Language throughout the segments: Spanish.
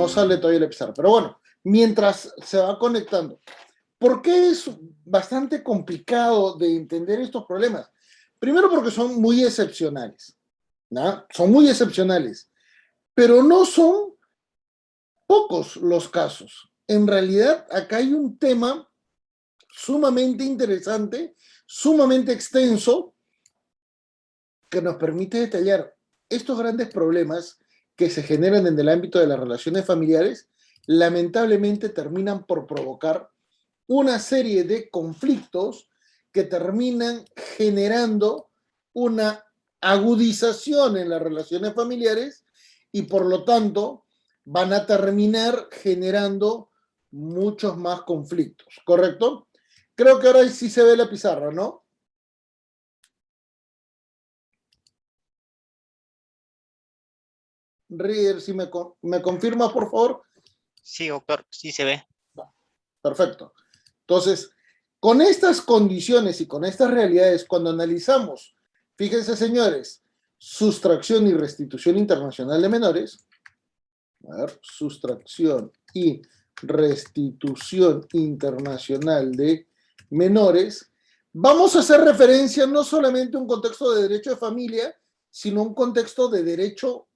no sale todavía la pizarra. Pero bueno, mientras se va conectando. ¿Por qué es bastante complicado de entender estos problemas? Primero porque son muy excepcionales, ¿no? Son muy excepcionales, pero no son pocos los casos. En realidad, acá hay un tema sumamente interesante, sumamente extenso, que nos permite detallar estos grandes problemas que se generan en el ámbito de las relaciones familiares, lamentablemente terminan por provocar una serie de conflictos que terminan generando una agudización en las relaciones familiares y por lo tanto van a terminar generando muchos más conflictos, ¿correcto? Creo que ahora sí se ve la pizarra, ¿no? Reader, si me confirma, por favor. Sí, doctor, sí se ve. Perfecto. Entonces, con estas condiciones y con estas realidades, cuando analizamos, fíjense señores, sustracción y restitución internacional de menores, a ver, sustracción y restitución internacional de menores, vamos a hacer referencia no solamente a un contexto de derecho de familia, sino a un contexto de derecho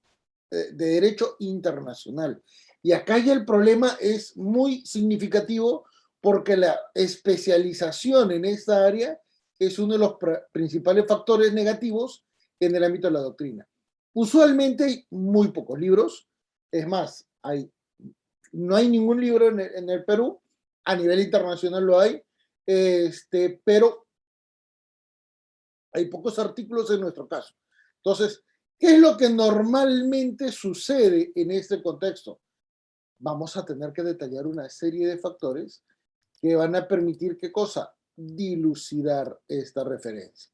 internacional. Y acá ya el problema es muy significativo porque la especialización en esta área es uno de los principales factores negativos en el ámbito de la doctrina. Usualmente hay muy pocos libros, es más, no hay ningún libro en el Perú, a nivel internacional lo hay, pero hay pocos artículos en nuestro caso. Entonces, ¿qué es lo que normalmente sucede en este contexto? Vamos a tener que detallar una serie de factores que van a permitir, ¿qué cosa? Dilucidar esta referencia.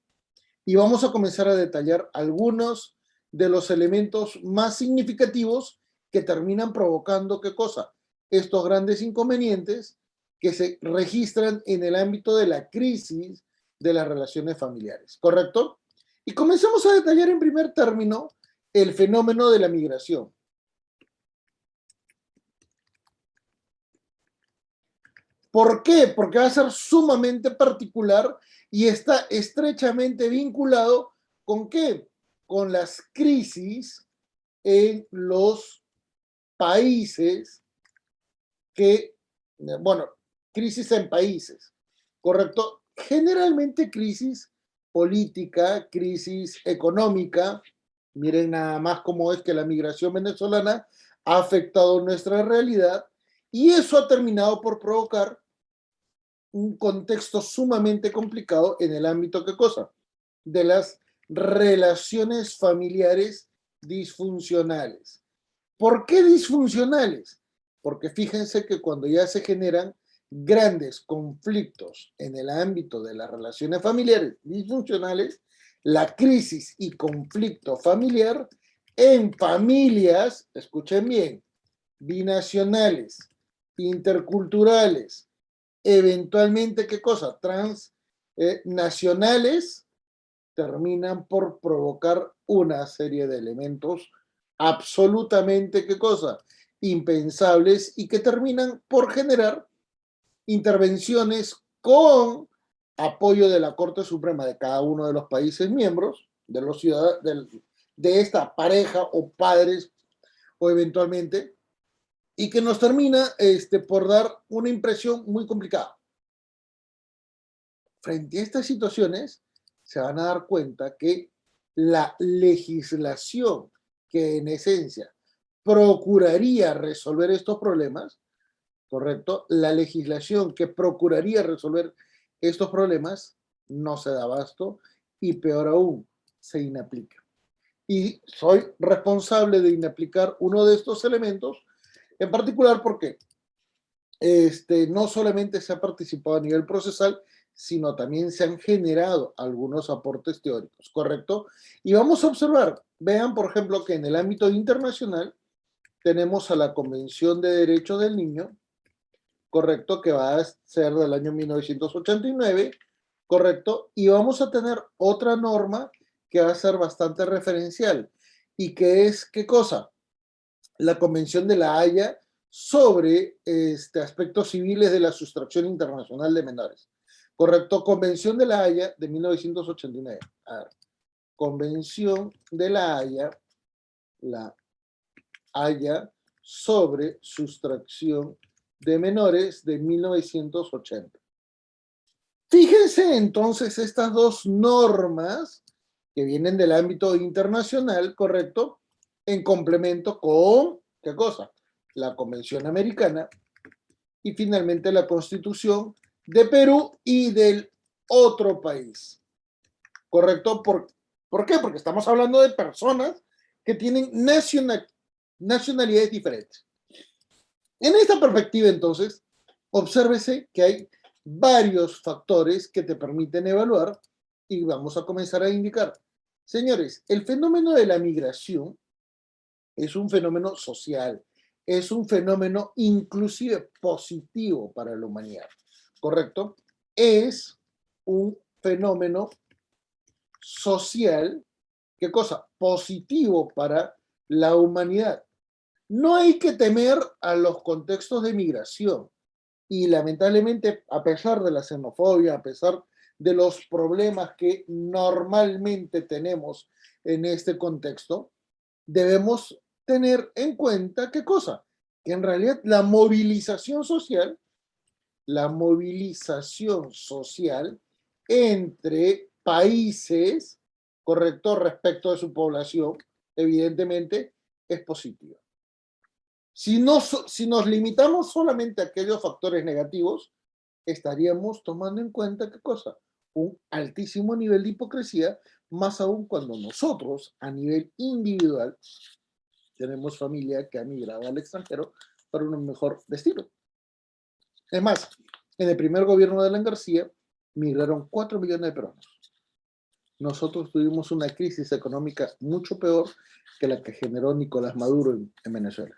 Y vamos a comenzar a detallar algunos de los elementos más significativos que terminan provocando, ¿qué cosa? Estos grandes inconvenientes que se registran en el ámbito de la crisis de las relaciones familiares, ¿correcto? Y comencemos a detallar en primer término el fenómeno de la migración. ¿Por qué? Porque va a ser sumamente particular y está estrechamente vinculado ¿con qué? Con las crisis en los países que, bueno, crisis en países, ¿correcto? Generalmente crisis política, crisis económica. Miren nada más cómo es que la migración venezolana ha afectado nuestra realidad y eso ha terminado por provocar un contexto sumamente complicado en el ámbito, ¿qué cosa? De las relaciones familiares disfuncionales. ¿Por qué disfuncionales? Porque fíjense que cuando ya se generan grandes conflictos en el ámbito de las relaciones familiares disfuncionales, la crisis y conflicto familiar en familias, escuchen bien, binacionales, interculturales, eventualmente, ¿qué cosa? Transnacionales, terminan por provocar una serie de elementos absolutamente, ¿qué cosa? Impensables y que terminan por generar intervenciones con apoyo de la Corte Suprema de cada uno de los países miembros, de los ciudadanos, de esta pareja o padres o eventualmente, y que nos termina por dar una impresión muy complicada. Frente a estas situaciones, se van a dar cuenta que la legislación que en esencia procuraría resolver estos problemas, ¿correcto? La legislación que procuraría resolver estos problemas no se da abasto y peor aún, se inaplica. Y soy responsable de inaplicar uno de estos elementos, en particular porque no solamente se ha participado a nivel procesal, sino también se han generado algunos aportes teóricos, ¿correcto? Y vamos a observar, vean por ejemplo que en el ámbito internacional tenemos a la Convención de Derechos del Niño, ¿correcto? Que va a ser del año 1989, ¿correcto? Y vamos a tener otra norma que va a ser bastante referencial y que es, ¿qué cosa? La Convención de la Haya sobre aspectos civiles de la sustracción internacional de menores. Correcto, Convención de la Haya de 1989. A ver, Convención de la Haya sobre sustracción de menores de 1980. Fíjense entonces estas dos normas que vienen del ámbito internacional, ¿correcto? En complemento con, ¿qué cosa? La Convención Americana y finalmente la Constitución de Perú y del otro país, ¿correcto? ¿Por qué? Porque estamos hablando de personas que tienen nacionalidades diferentes. En esta perspectiva, entonces, obsérvese que hay varios factores que te permiten evaluar y vamos a comenzar a indicar. Señores, el fenómeno de la migración es un fenómeno social, es un fenómeno inclusive positivo para la humanidad, ¿correcto? Es un fenómeno social, ¿qué cosa? Positivo para la humanidad. No hay que temer a los contextos de migración y lamentablemente, a pesar de la xenofobia, a pesar de los problemas que normalmente tenemos en este contexto, debemos tener en cuenta qué cosa, que en realidad la movilización social entre países, correcto, respecto de su población, evidentemente es positiva. Si nos limitamos solamente a aquellos factores negativos, estaríamos tomando en cuenta, ¿qué cosa? Un altísimo nivel de hipocresía, más aún cuando nosotros, a nivel individual, tenemos familia que ha migrado al extranjero para un mejor destino. Es más, en el primer gobierno de Alan García, migraron 4 millones de peruanos. Nosotros tuvimos una crisis económica mucho peor que la que generó Nicolás Maduro en Venezuela.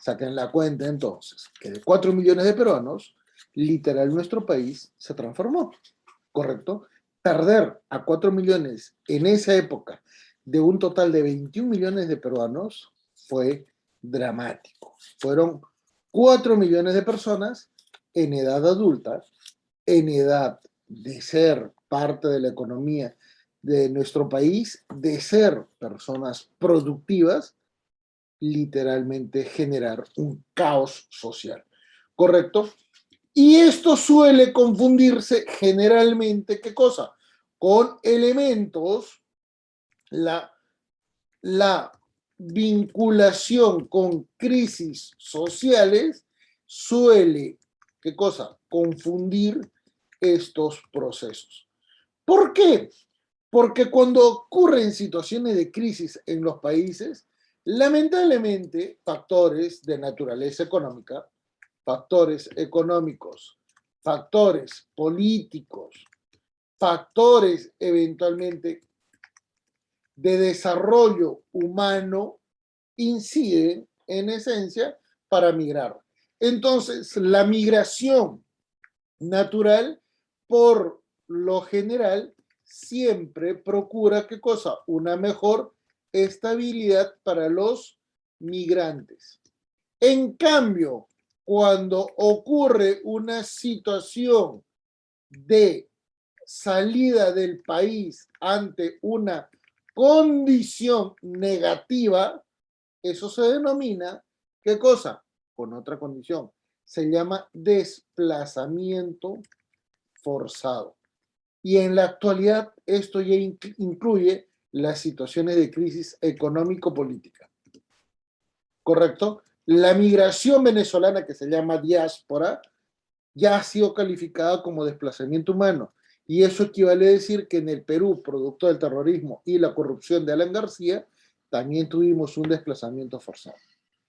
Saquen la cuenta entonces, que de 4 millones de peruanos, literal nuestro país se transformó, ¿correcto? Perder a 4 millones en esa época de un total de 21 millones de peruanos fue dramático. Fueron 4 millones de personas en edad adulta, en edad de ser parte de la economía de nuestro país, de ser personas productivas, literalmente generar un caos social, ¿correcto? Y esto suele confundirse generalmente, ¿qué cosa? Con elementos, la, la vinculación con crisis sociales suele, ¿qué cosa? Confundir estos procesos. ¿Por qué? Porque cuando ocurren situaciones de crisis en los países, lamentablemente factores de naturaleza económica, factores económicos, factores políticos, factores eventualmente de desarrollo humano inciden en esencia para migrar. Entonces, la migración natural, por lo general, siempre procura, ¿qué cosa? Una mejor estabilidad para los migrantes. En cambio, cuando ocurre una situación de salida del país ante una condición negativa, eso se denomina, ¿qué cosa? Con otra condición. Se llama desplazamiento forzado. Y en la actualidad esto ya incluye las situaciones de crisis económico-política. ¿Correcto? La migración venezolana, que se llama diáspora, ya ha sido calificada como desplazamiento humano. Y eso equivale a decir que en el Perú, producto del terrorismo y la corrupción de Alan García, también tuvimos un desplazamiento forzado.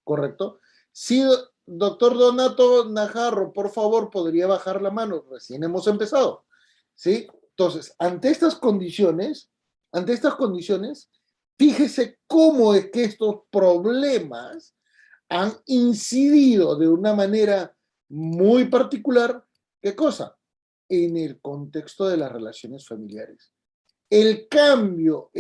¿Correcto? Sí, doctor Donato Najarro, por favor, podría bajar la mano. Recién hemos empezado. ¿Sí? Entonces, ante estas condiciones, fíjese cómo es que estos problemas han incidido de una manera muy particular, ¿qué cosa? En el contexto de las relaciones familiares. El cambio,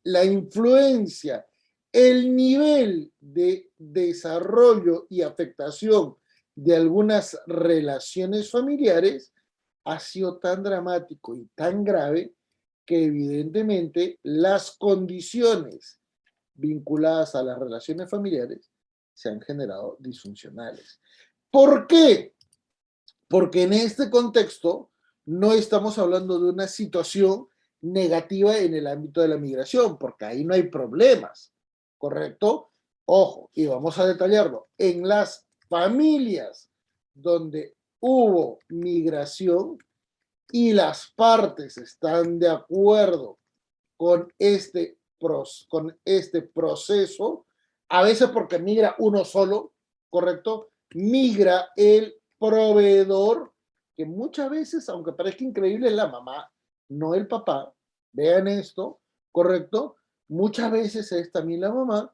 la influencia el nivel de desarrollo y afectación de algunas relaciones familiares ha sido tan dramático y tan grave que evidentemente las condiciones vinculadas a las relaciones familiares se han generado disfuncionales. ¿Por qué? Porque en este contexto no estamos hablando de una situación negativa en el ámbito de la migración, porque ahí no hay problemas, ¿correcto? Ojo, y vamos a detallarlo, en las familias donde hubo migración y las partes están de acuerdo con este proceso, a veces porque migra uno solo, ¿correcto? Migra el proveedor, que muchas veces, aunque parezca increíble, es la mamá, no el papá. Vean esto, ¿correcto? Muchas veces es también la mamá.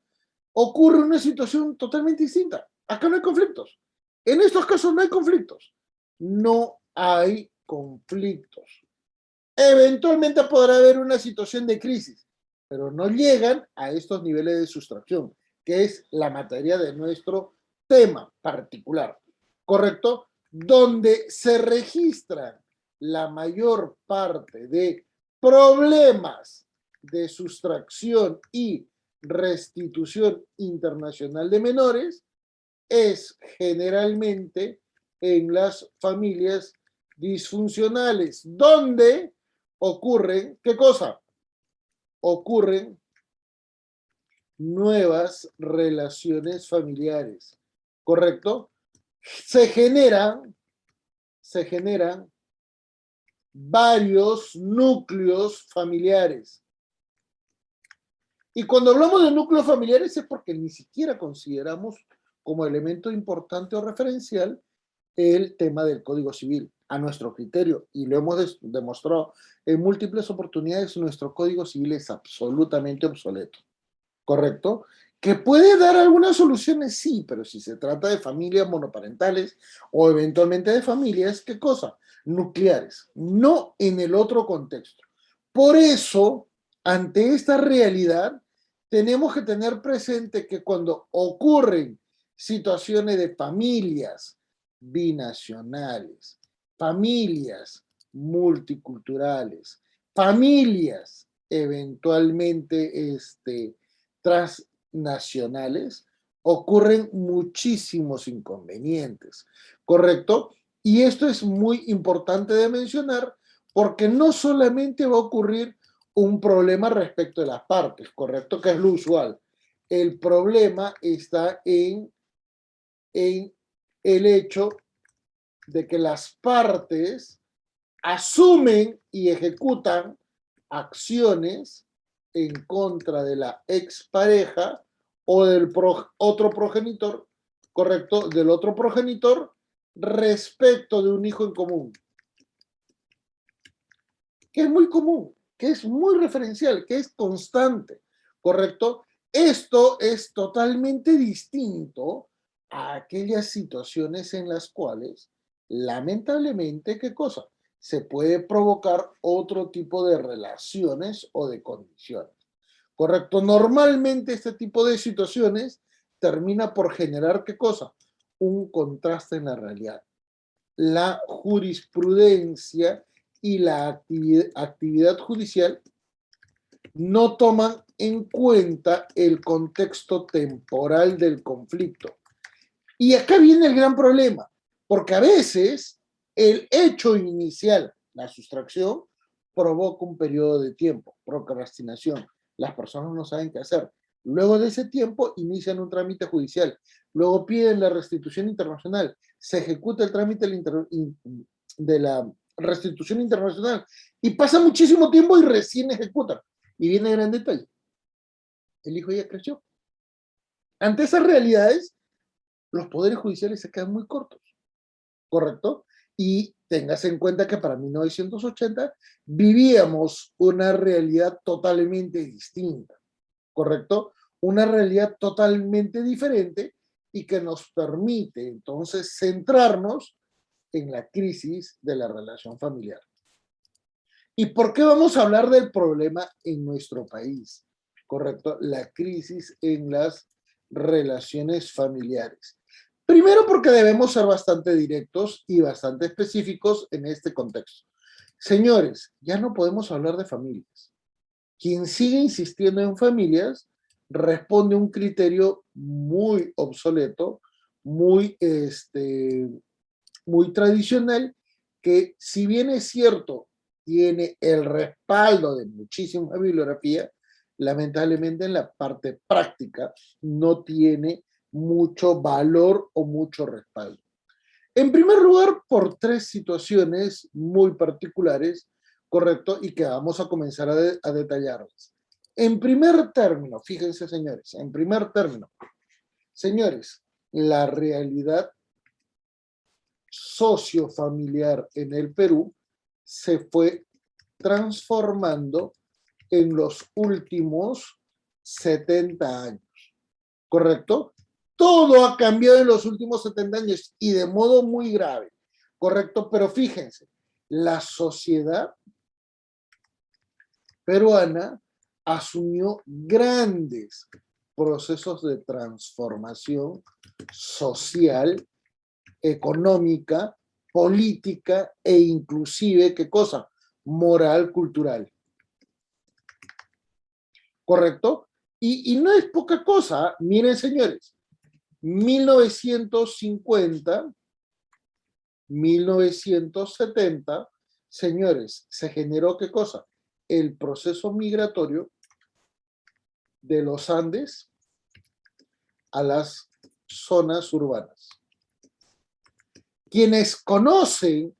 Ocurre una situación totalmente distinta. Acá no hay conflictos. En estos casos no hay conflictos. No hay conflictos. Eventualmente podrá haber una situación de crisis, pero no llegan a estos niveles de sustracción, que es la materia de nuestro tema particular, ¿correcto? Donde se registran la mayor parte de problemas de sustracción y restitución internacional de menores es generalmente en las familias disfuncionales, donde ocurren, ¿qué cosa? Ocurren nuevas relaciones familiares, ¿correcto? Se generan varios núcleos familiares. Y cuando hablamos de núcleos familiares es porque ni siquiera consideramos como elemento importante o referencial el tema del Código Civil. A nuestro criterio, y lo hemos demostrado en múltiples oportunidades, nuestro Código Civil es absolutamente obsoleto, ¿correcto? ¿Que puede dar algunas soluciones? Sí, pero si se trata de familias monoparentales o eventualmente de familias, ¿qué cosa? Nucleares, no en el otro contexto. Por eso, ante esta realidad, tenemos que tener presente que cuando ocurren situaciones de familias binacionales, familias multiculturales, familias eventualmente transnacionales, ocurren muchísimos inconvenientes, ¿correcto? Y esto es muy importante de mencionar porque no solamente va a ocurrir un problema respecto de las partes, ¿correcto? Que es lo usual. El problema está en el hecho de que las partes asumen y ejecutan acciones en contra de la expareja o del otro progenitor, correcto, del otro progenitor respecto de un hijo en común, que es muy común, que es muy referencial, que es constante, correcto. Esto es totalmente distinto a aquellas situaciones en las cuales, lamentablemente, ¿qué cosa? Se puede provocar otro tipo de relaciones o de condiciones. ¿Correcto? Normalmente este tipo de situaciones termina por generar ¿qué cosa? Un contraste en la realidad. La jurisprudencia y la actividad judicial no toman en cuenta el contexto temporal del conflicto. Y acá viene el gran problema, porque a veces el hecho inicial, la sustracción, provoca un periodo de tiempo, procrastinación. Las personas no saben qué hacer. Luego de ese tiempo inician un trámite judicial. Luego piden la restitución internacional. Se ejecuta el trámite de la restitución internacional. Y pasa muchísimo tiempo y recién ejecutan. Y viene el gran detalle. El hijo ya creció. Ante esas realidades, los poderes judiciales se quedan muy cortos, ¿correcto? Y tengas en cuenta que para 1980 vivíamos una realidad totalmente distinta, ¿correcto? Una realidad totalmente diferente y que nos permite entonces centrarnos en la crisis de la relación familiar. ¿Y por qué vamos a hablar del problema en nuestro país? ¿correcto? La crisis en las relaciones familiares. Primero porque debemos ser bastante directos y bastante específicos en este contexto. Señores, ya no podemos hablar de familias. Quien sigue insistiendo en familias responde a un criterio muy obsoleto, muy, muy tradicional, que si bien es cierto, tiene el respaldo de muchísima bibliografía, lamentablemente en la parte práctica no tiene mucho valor o mucho respaldo. En primer lugar, por tres situaciones muy particulares, correcto, y que vamos a comenzar a detallarlas. En primer término, fíjense señores, en primer término, señores, la realidad sociofamiliar en el Perú se fue transformando en los últimos 70 años, ¿correcto? Todo ha cambiado en los últimos 70 años y de modo muy grave, ¿correcto? Pero fíjense, la sociedad peruana asumió grandes procesos de transformación social, económica, política e inclusive, ¿qué cosa? Moral, cultural. ¿Correcto? Y no es poca cosa. Miren, señores, 1950, 1970, señores, se generó ¿qué cosa? El proceso migratorio de los Andes a las zonas urbanas. Quienes conocen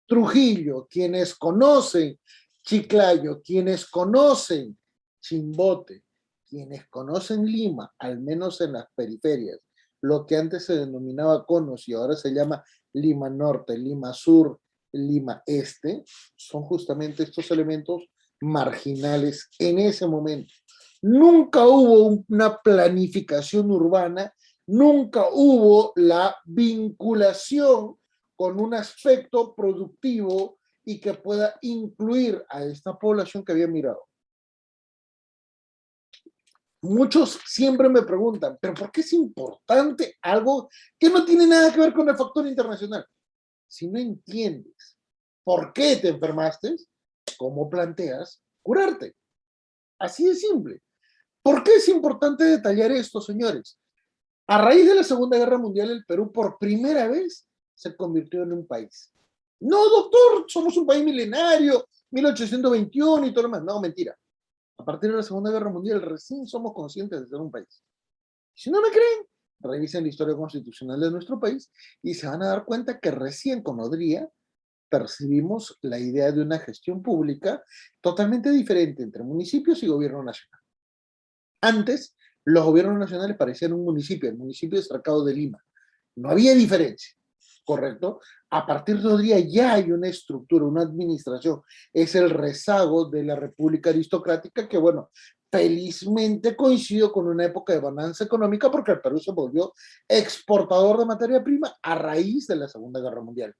Trujillo, quienes conocen Chiclayo, quienes conocen Chimbote, quienes conocen Lima, al menos en las periferias, lo que antes se denominaba conos y ahora se llama Lima Norte, Lima Sur, Lima Este, son justamente estos elementos marginales en ese momento. Nunca hubo una planificación urbana, nunca hubo la vinculación con un aspecto productivo y que pueda incluir a esta población que había mirado. Muchos siempre me preguntan, ¿pero por qué es importante algo que no tiene nada que ver con el factor internacional? Si no entiendes por qué te enfermaste, ¿cómo planteas curarte? Así de simple. ¿Por qué es importante detallar esto, señores? A raíz de la Segunda Guerra Mundial, el Perú por primera vez se convirtió en un país. No, doctor, somos un país milenario, 1821 y todo lo demás. No, mentira. A partir de la Segunda Guerra Mundial recién somos conscientes de ser un país. Si no me creen, revisen la historia constitucional de nuestro país y se van a dar cuenta que recién con Odría percibimos la idea de una gestión pública totalmente diferente entre municipios y gobierno nacional. Antes, los gobiernos nacionales parecían un municipio, el municipio destacado de Lima. No había diferencia, ¿correcto? A partir de hoy día ya hay una estructura, una administración. Es el rezago de la República Aristocrática que, bueno, felizmente coincidió con una época de bonanza económica porque el Perú se volvió exportador de materia prima a raíz de la Segunda Guerra Mundial.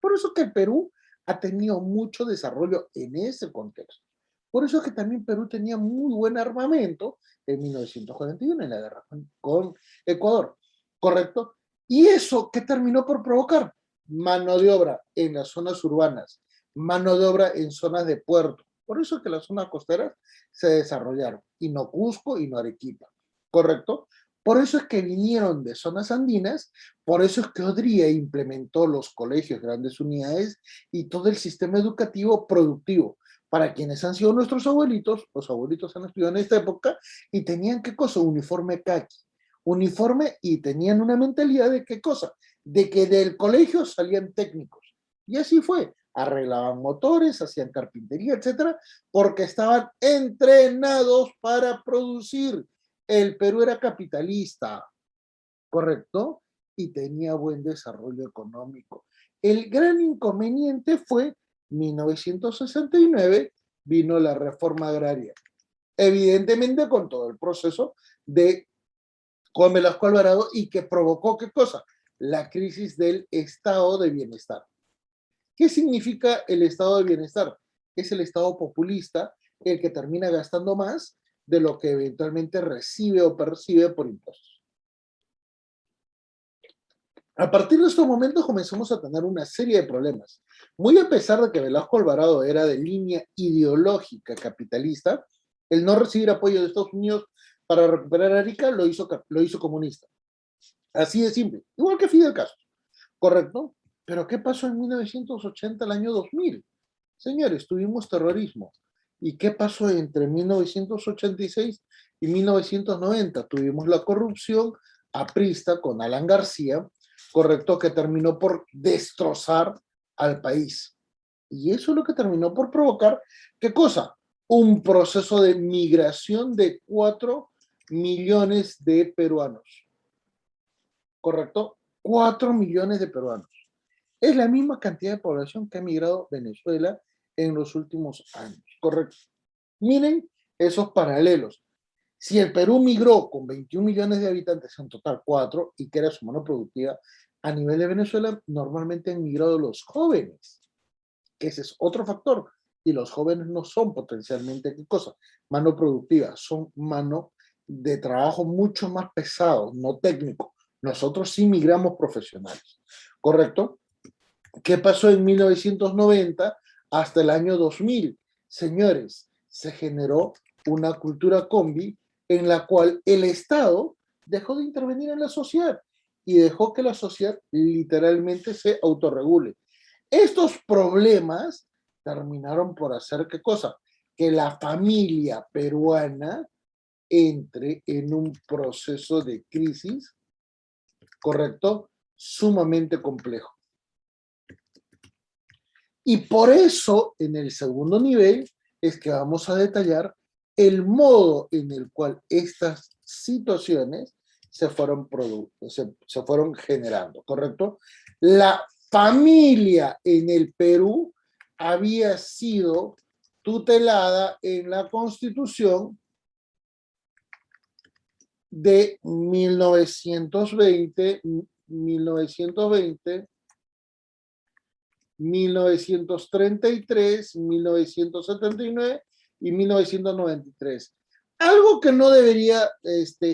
Por eso que el Perú ha tenido mucho desarrollo en ese contexto. Por eso que también Perú tenía muy buen armamento en 1941 en la guerra con Ecuador, ¿correcto? ¿Y eso qué terminó por provocar? Mano de obra en las zonas urbanas, mano de obra en zonas de puerto. Por eso es que las zonas costeras se desarrollaron, y no Cusco y no Arequipa, ¿correcto? Por eso es que vinieron de zonas andinas, por eso es que Odría implementó los colegios, grandes unidades y todo el sistema educativo productivo. Para quienes han sido nuestros abuelitos, los abuelitos han estudiado en esta época y tenían qué cosa, uniforme caqui, uniforme y tenían una mentalidad de qué cosa, de que del colegio salían técnicos. Y así fue, arreglaban motores, hacían carpintería, etcétera, porque estaban entrenados para producir. El Perú era capitalista, ¿correcto? Y tenía buen desarrollo económico. El gran inconveniente fue 1969, vino la reforma agraria. Evidentemente con todo el proceso de Juan Velasco Alvarado y que provocó, ¿qué cosa? La crisis del estado de bienestar. ¿Qué significa el estado de bienestar? Es el estado populista, el que termina gastando más de lo que eventualmente recibe o percibe por impuestos. A partir de estos momentos comenzamos a tener una serie de problemas. Muy a pesar de que Velasco Alvarado era de línea ideológica capitalista, el no recibir apoyo de Estados Unidos para recuperar Arica lo hizo comunista. Así de simple. Igual que Fidel Castro. ¿Correcto? Pero ¿qué pasó en 1980 al año 2000? Señores, tuvimos terrorismo. ¿Y qué pasó entre 1986 y 1990? Tuvimos la corrupción aprista con Alan García, correcto, que terminó por destrozar al país. Y eso es lo que terminó por provocar, ¿qué cosa? Un proceso de migración de 4 millones de peruanos. ¿Correcto? 4 millones de peruanos. Es la misma cantidad de población que ha migrado Venezuela en los últimos años, ¿correcto? Miren esos paralelos. Si el Perú migró con 21 millones de habitantes, en total 4, y que era su mano productiva, a nivel de Venezuela normalmente han migrado los jóvenes. Ese es otro factor. Y los jóvenes no son potencialmente, ¿qué cosa? Mano productiva, son mano de trabajo mucho más pesado, no técnico. Nosotros sí migramos profesionales, ¿correcto? ¿Qué pasó en 1990 hasta el año 2000? Señores, se generó una cultura combi en la cual el Estado dejó de intervenir en la sociedad y dejó que la sociedad literalmente se autorregule. Estos problemas terminaron por hacer ¿qué cosa? Que la familia peruana entre en un proceso de crisis, ¿correcto? Sumamente complejo. Y por eso, en el segundo nivel, es que vamos a detallar el modo en el cual estas situaciones se fueron generando, ¿correcto? La familia en el Perú había sido tutelada en la Constitución de 1920, 1933, 1979 y 1993. Algo que no debería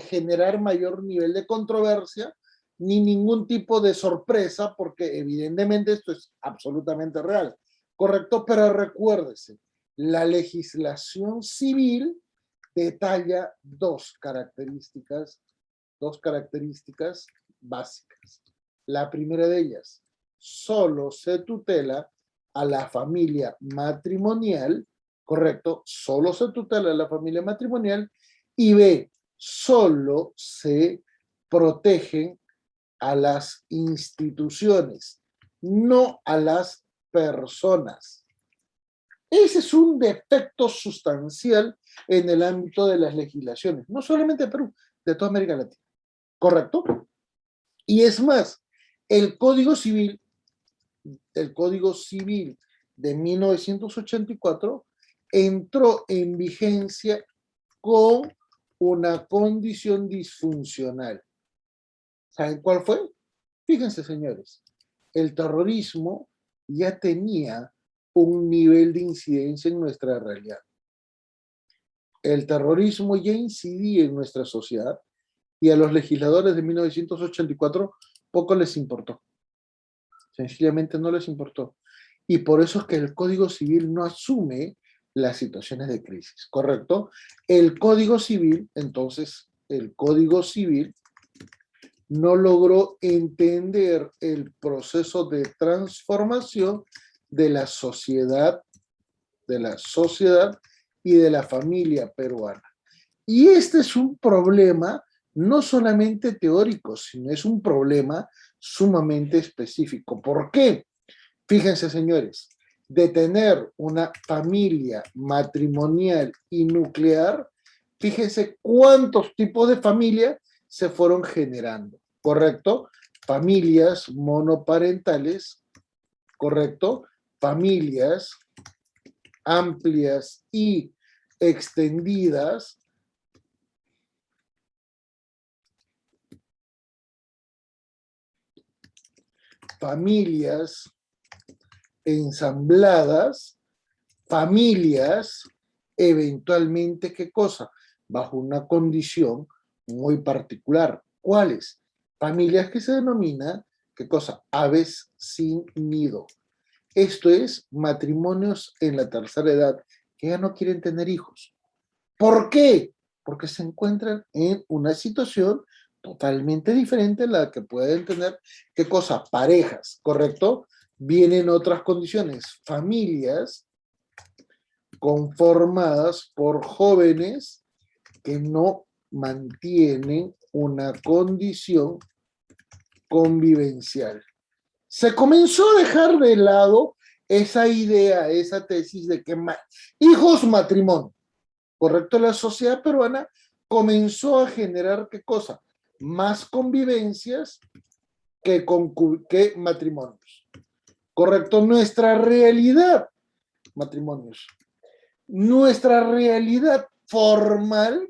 generar mayor nivel de controversia ni ningún tipo de sorpresa, porque evidentemente esto es absolutamente real, ¿correcto? Pero recuérdese, la legislación civil detalla dos características básicas. La primera de ellas, solo se tutela a la familia matrimonial, ¿correcto? Solo se tutela a la familia matrimonial. Y B, solo se protegen a las instituciones, no a las personas. Ese es un defecto sustancial en el ámbito de las legislaciones, no solamente de Perú, de toda América Latina. ¿Correcto? Y es más, el Código Civil de 1984 entró en vigencia con una condición disfuncional. ¿Saben cuál fue? Fíjense, señores, el terrorismo ya tenía un nivel de incidencia en nuestra realidad. El terrorismo ya incidía en nuestra sociedad y a los legisladores de 1984 poco les importó. Sencillamente no les importó. Y por eso es que el Código Civil no asume las situaciones de crisis, ¿correcto? El Código Civil, entonces, el Código Civil no logró entender el proceso de transformación de la sociedad y de la familia peruana. Y este es un problema no solamente teórico, sino es un problema sumamente específico. ¿Por qué? Fíjense, señores, de tener una familia matrimonial y nuclear, fíjense cuántos tipos de familia se fueron generando, ¿correcto? Familias monoparentales, ¿correcto? Familias amplias y extendidas, familias ensambladas, familias eventualmente, ¿qué cosa? bajo una condición muy particular. ¿Cuáles? Familias que se denomina, ¿qué cosa? Aves sin nido. Esto es matrimonios en la tercera edad que ya no quieren tener hijos. ¿Por qué? Porque se encuentran en una situación totalmente diferente a la que pueden tener, ¿qué cosa? Parejas, ¿correcto? Vienen otras condiciones, familias conformadas por jóvenes que no mantienen una condición convivencial. Se comenzó a dejar de lado esa idea, esa tesis de que hijos matrimonio, ¿correcto? La sociedad peruana comenzó a generar, ¿qué cosa? Más convivencias que matrimonios, ¿correcto? Matrimonios, nuestra realidad formal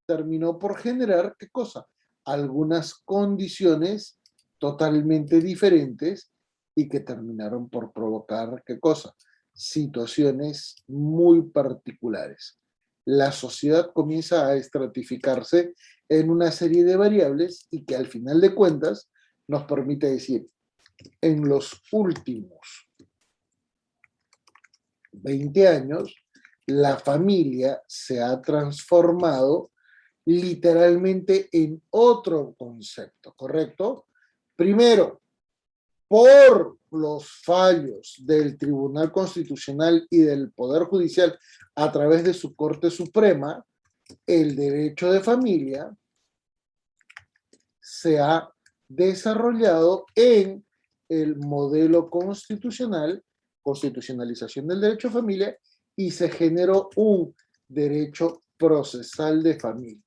terminó por generar, ¿qué cosa? Algunas condiciones totalmente diferentes y que terminaron por provocar, ¿qué cosa? Situaciones muy particulares. La sociedad comienza a estratificarse en una serie de variables y que al final de cuentas nos permite decir, en los últimos 20 años, la familia se ha transformado literalmente en otro concepto, ¿correcto? Primero, por los fallos del Tribunal Constitucional y del Poder Judicial a través de su Corte Suprema, el derecho de familia se ha desarrollado en el modelo constitucional, constitucionalización del derecho de familia, y se generó un derecho procesal de familia.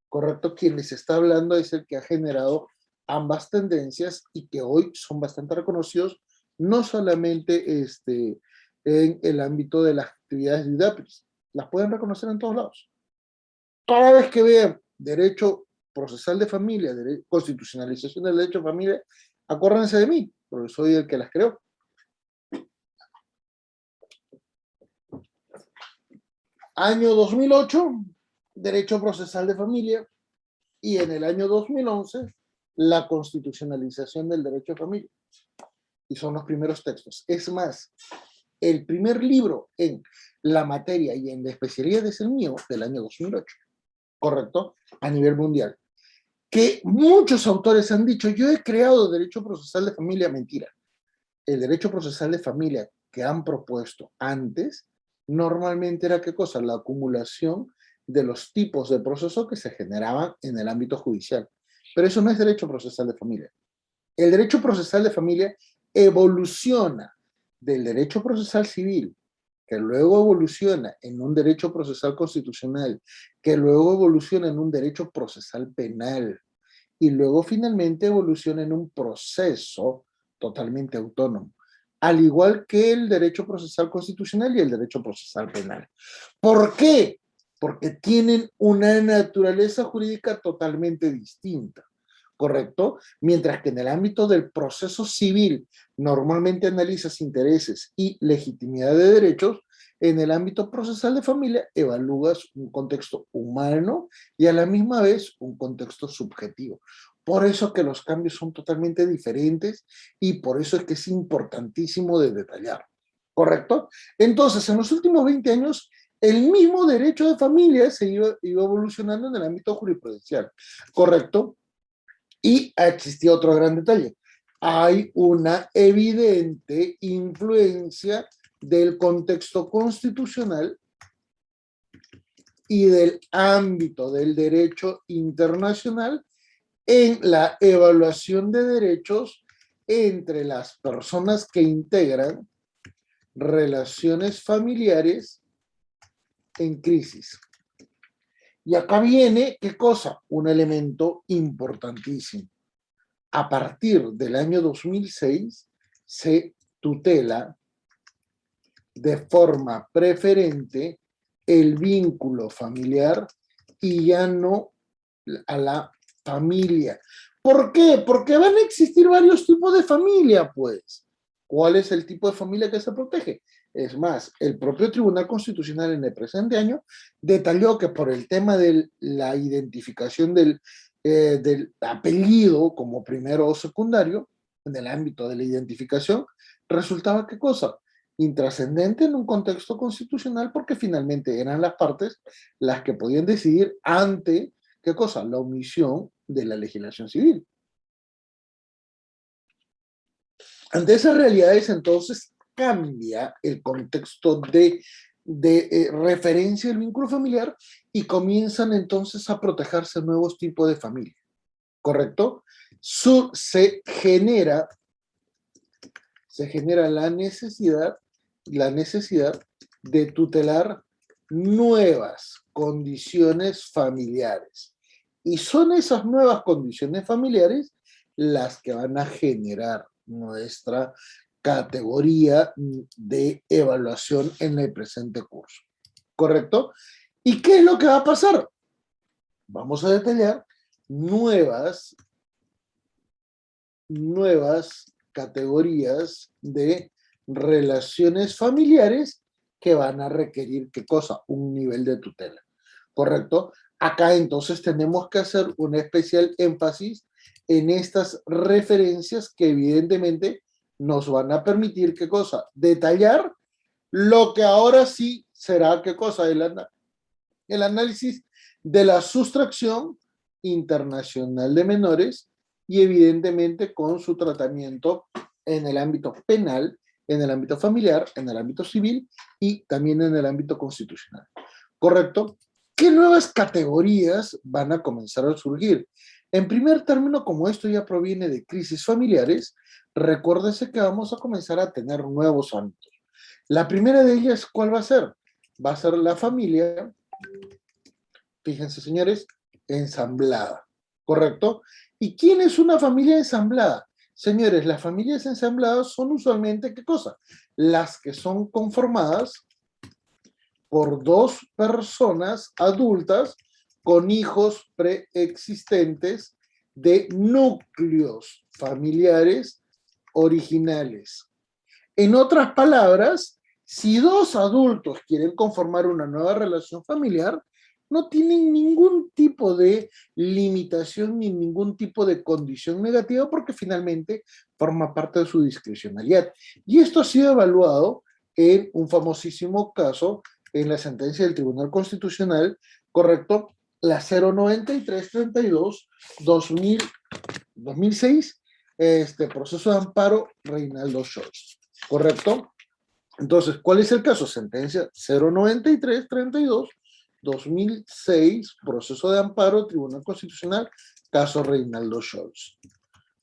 Correcto, quien les está hablando es el que ha generado ambas tendencias y que hoy son bastante reconocidos, no solamente en el ámbito de las actividades de IDAPRIS, las pueden reconocer en todos lados. Cada vez que vean derecho procesal de familia, constitucionalización del derecho de familia, acuérdense de mí, porque soy el que las creó. Año 2008, derecho procesal de familia, y en el año 2011, la constitucionalización del derecho de familia. Y son los primeros textos. Es más, el primer libro en la materia y en la especialidad es el mío, del año 2008, ¿correcto? A nivel mundial. Que muchos autores han dicho, yo he creado derecho procesal de familia, mentira. El derecho procesal de familia que han propuesto antes, normalmente era, ¿qué cosa? La acumulación de los tipos de proceso que se generaban en el ámbito judicial. Pero eso no es derecho procesal de familia. El derecho procesal de familia evoluciona del derecho procesal civil, que luego evoluciona en un derecho procesal constitucional, que luego evoluciona en un derecho procesal penal, y luego finalmente evoluciona en un proceso totalmente autónomo, al igual que el derecho procesal constitucional y el derecho procesal penal. ¿Por qué? Porque tienen una naturaleza jurídica totalmente distinta, ¿correcto? Mientras que en el ámbito del proceso civil normalmente analizas intereses y legitimidad de derechos, en el ámbito procesal de familia evalúas un contexto humano y a la misma vez un contexto subjetivo. Por eso que los cambios son totalmente diferentes y por eso es que es importantísimo de detallar, ¿correcto? Entonces, en los últimos 20 años, el mismo derecho de familia se iba evolucionando en el ámbito jurisprudencial, ¿correcto? Y existía otro gran detalle. Hay una evidente influencia del contexto constitucional y del ámbito del derecho internacional en la evaluación de derechos entre las personas que integran relaciones familiares en crisis. Y acá viene, ¿qué cosa? Un elemento importantísimo. A partir del año 2006 se tutela de forma preferente el vínculo familiar y ya no a la familia. ¿Por qué? Porque van a existir varios tipos de familia, pues. ¿Cuál es el tipo de familia que se protege? Es más, el propio Tribunal Constitucional en el presente año detalló que por el tema de la identificación del apellido como primero o secundario, en el ámbito de la identificación, resultaba qué cosa, intrascendente en un contexto constitucional porque finalmente eran las partes las que podían decidir ante, ¿qué cosa? La omisión de la legislación civil. Ante esas realidades, entonces, cambia el contexto de referencia del vínculo familiar y comienzan entonces a protegerse nuevos tipos de familia, ¿correcto? Se genera la necesidad de tutelar nuevas condiciones familiares. Y son esas nuevas condiciones familiares las que van a generar nuestra categoría de evaluación en el presente curso. ¿Correcto? ¿Y qué es lo que va a pasar? Vamos a detallar nuevas categorías de relaciones familiares que van a requerir, ¿qué cosa? Un nivel de tutela, ¿correcto? Acá entonces tenemos que hacer un especial énfasis en estas referencias que evidentemente nos van a permitir, ¿qué cosa? Detallar lo que ahora sí será, ¿qué cosa? El análisis de la sustracción internacional de menores y evidentemente con su tratamiento en el ámbito penal, en el ámbito familiar, en el ámbito civil y también en el ámbito constitucional. ¿Correcto? ¿Qué nuevas categorías van a comenzar a surgir? En primer término, como esto ya proviene de crisis familiares, recuérdese que vamos a comenzar a tener nuevos ámbitos. La primera de ellas, ¿cuál va a ser? Va a ser la familia, fíjense señores, ensamblada, ¿correcto? ¿Y quién es una familia ensamblada? Señores, las familias ensambladas son usualmente, ¿qué cosa? Las que son conformadas por dos personas adultas con hijos preexistentes de núcleos familiares originales. En otras palabras, si dos adultos quieren conformar una nueva relación familiar, no tienen ningún tipo de limitación ni ningún tipo de condición negativa porque finalmente forma parte de su discrecionalidad. Y esto ha sido evaluado en un famosísimo caso en la sentencia del Tribunal Constitucional, correcto, la 09332 2006, proceso de amparo Reinaldo Scholz. ¿Correcto? Entonces, ¿cuál es el caso? Sentencia 09332, 2006, proceso de amparo, Tribunal Constitucional, caso Reinaldo Scholz.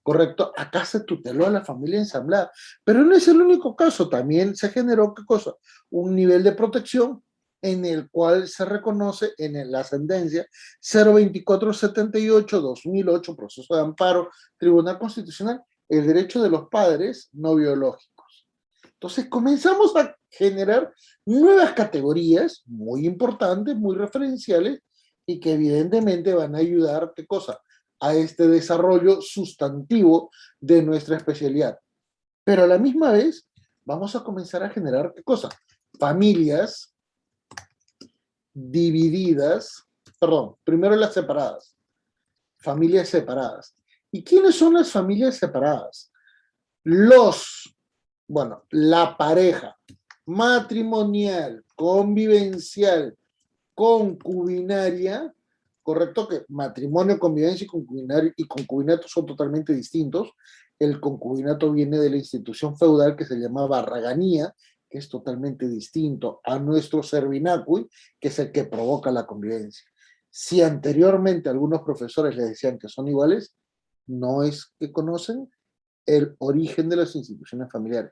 ¿Correcto? Acá se tuteló a la familia ensamblada, pero no es el único caso, también se generó, ¿qué cosa? Un nivel de protección en el cual se reconoce en la sentencia 02478-2008, proceso de amparo, Tribunal Constitucional, el derecho de los padres no biológicos. Entonces comenzamos a generar nuevas categorías muy importantes, muy referenciales y que evidentemente van a ayudar, ¿qué cosa? A este desarrollo sustantivo de nuestra especialidad. Pero a la misma vez vamos a comenzar a generar, ¿qué cosa? Familias divididas, perdón, primero las separadas, familias separadas. ¿Y quiénes son las familias separadas? La pareja matrimonial, convivencial, concubinaria, correcto, que matrimonio, convivencia y concubinato son totalmente distintos. El concubinato viene de la institución feudal que se llama barraganía, que es totalmente distinto a nuestro servinacui, que es el que provoca la convivencia. Si anteriormente algunos profesores les decían que son iguales, no es que conocen el origen de las instituciones familiares.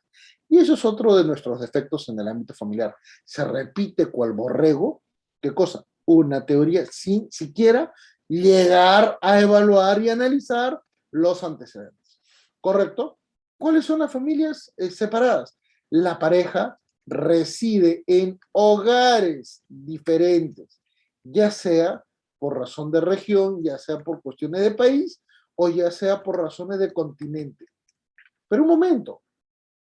Y eso es otro de nuestros defectos en el ámbito familiar. Se repite cual borrego, ¿qué cosa? Una teoría sin siquiera llegar a evaluar y analizar los antecedentes. ¿Correcto? ¿Cuáles son las familias separadas? La pareja reside en hogares diferentes, ya sea por razón de región, ya sea por cuestiones de país o ya sea por razones de continente. Pero un momento,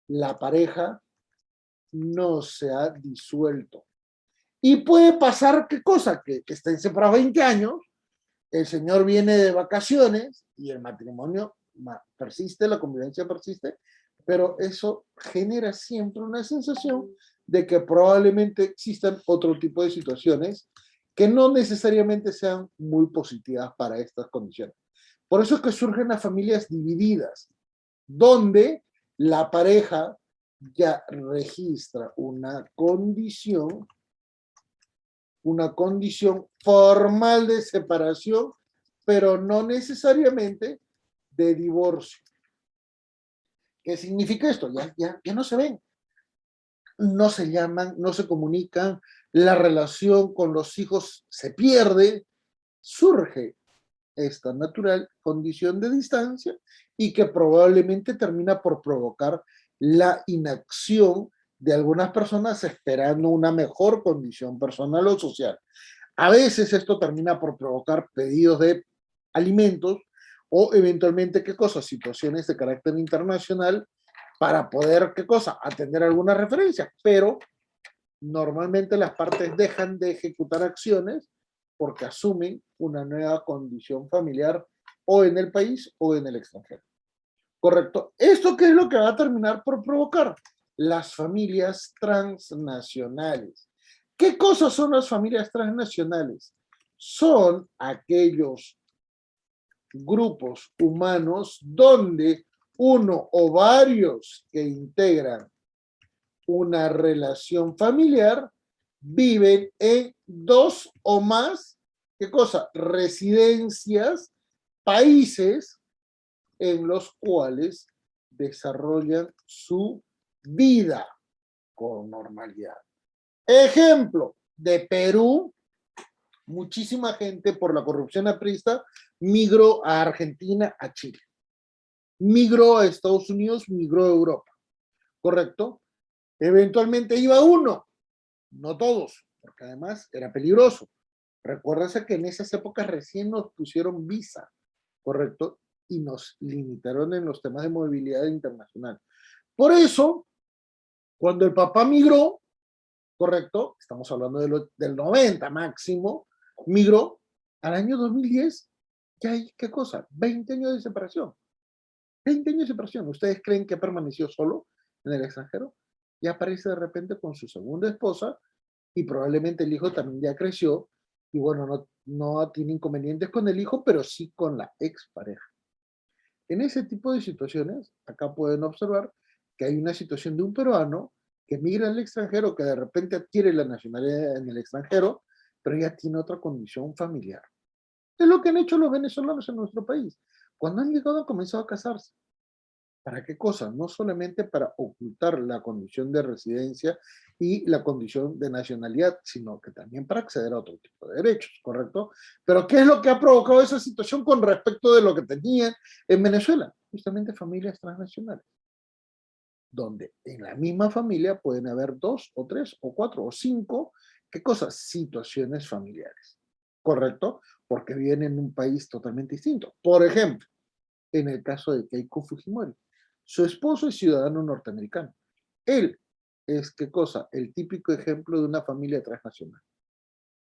la pareja no se ha disuelto. Y puede pasar, ¿qué cosa? Que estén separados 20 años, el señor viene de vacaciones y el matrimonio persiste, la convivencia persiste, pero eso genera siempre una sensación de que probablemente existan otro tipo de situaciones que no necesariamente sean muy positivas para estas condiciones. Por eso es que surgen las familias divididas, donde la pareja ya registra una condición formal de separación, pero no necesariamente de divorcio. ¿Qué significa esto? Ya no se ven, no se llaman, no se comunican, la relación con los hijos se pierde, surge esta natural condición de distancia y que probablemente termina por provocar la inacción de algunas personas esperando una mejor condición personal o social. A veces esto termina por provocar pedidos de alimentos o eventualmente, ¿qué cosa? Situaciones de carácter internacional para poder, ¿qué cosa? Atender alguna referencia, pero normalmente las partes dejan de ejecutar acciones porque asumen una nueva condición familiar o en el país o en el extranjero. ¿Correcto? ¿Esto qué es lo que va a terminar por provocar? Las familias transnacionales. ¿Qué cosas son las familias transnacionales? Son aquellos grupos humanos donde uno o varios que integran una relación familiar viven en dos o más, ¿qué cosa? Residencias, países en los cuales desarrollan su vida con normalidad. Ejemplo, de Perú, muchísima gente por la corrupción aprista migró a Argentina, a Chile. Migró a Estados Unidos, migró a Europa, ¿correcto? Eventualmente iba uno, no todos, porque además era peligroso. Recuérdense que en esas épocas recién nos pusieron visa, ¿correcto? Y nos limitaron en los temas de movilidad internacional. Por eso, cuando el papá migró, ¿correcto? Estamos hablando del 90 máximo, migró al año 2010, ya hay, ¿qué cosa? 20 años de separación. 20 años de separación. ¿Ustedes creen que permaneció solo en el extranjero? Y aparece de repente con su segunda esposa y probablemente el hijo también ya creció y bueno, no tiene inconvenientes con el hijo, pero sí con la expareja. En ese tipo de situaciones, acá pueden observar que hay una situación de un peruano que migra al extranjero, que de repente adquiere la nacionalidad en el extranjero, pero ya tiene otra condición familiar. Es lo que han hecho los venezolanos en nuestro país. Cuando han llegado han comenzado a casarse. ¿Para qué cosa? No solamente para ocultar la condición de residencia y la condición de nacionalidad, sino que también para acceder a otro tipo de derechos, ¿correcto? Pero ¿qué es lo que ha provocado esa situación con respecto de lo que tenían en Venezuela? Justamente familias transnacionales, donde en la misma familia pueden haber dos o tres o cuatro o cinco, ¿qué cosas? Situaciones familiares, ¿correcto? Porque viven en un país totalmente distinto. Por ejemplo, en el caso de Keiko Fujimori. Su esposo es ciudadano norteamericano. Él es, ¿qué cosa? El típico ejemplo de una familia transnacional.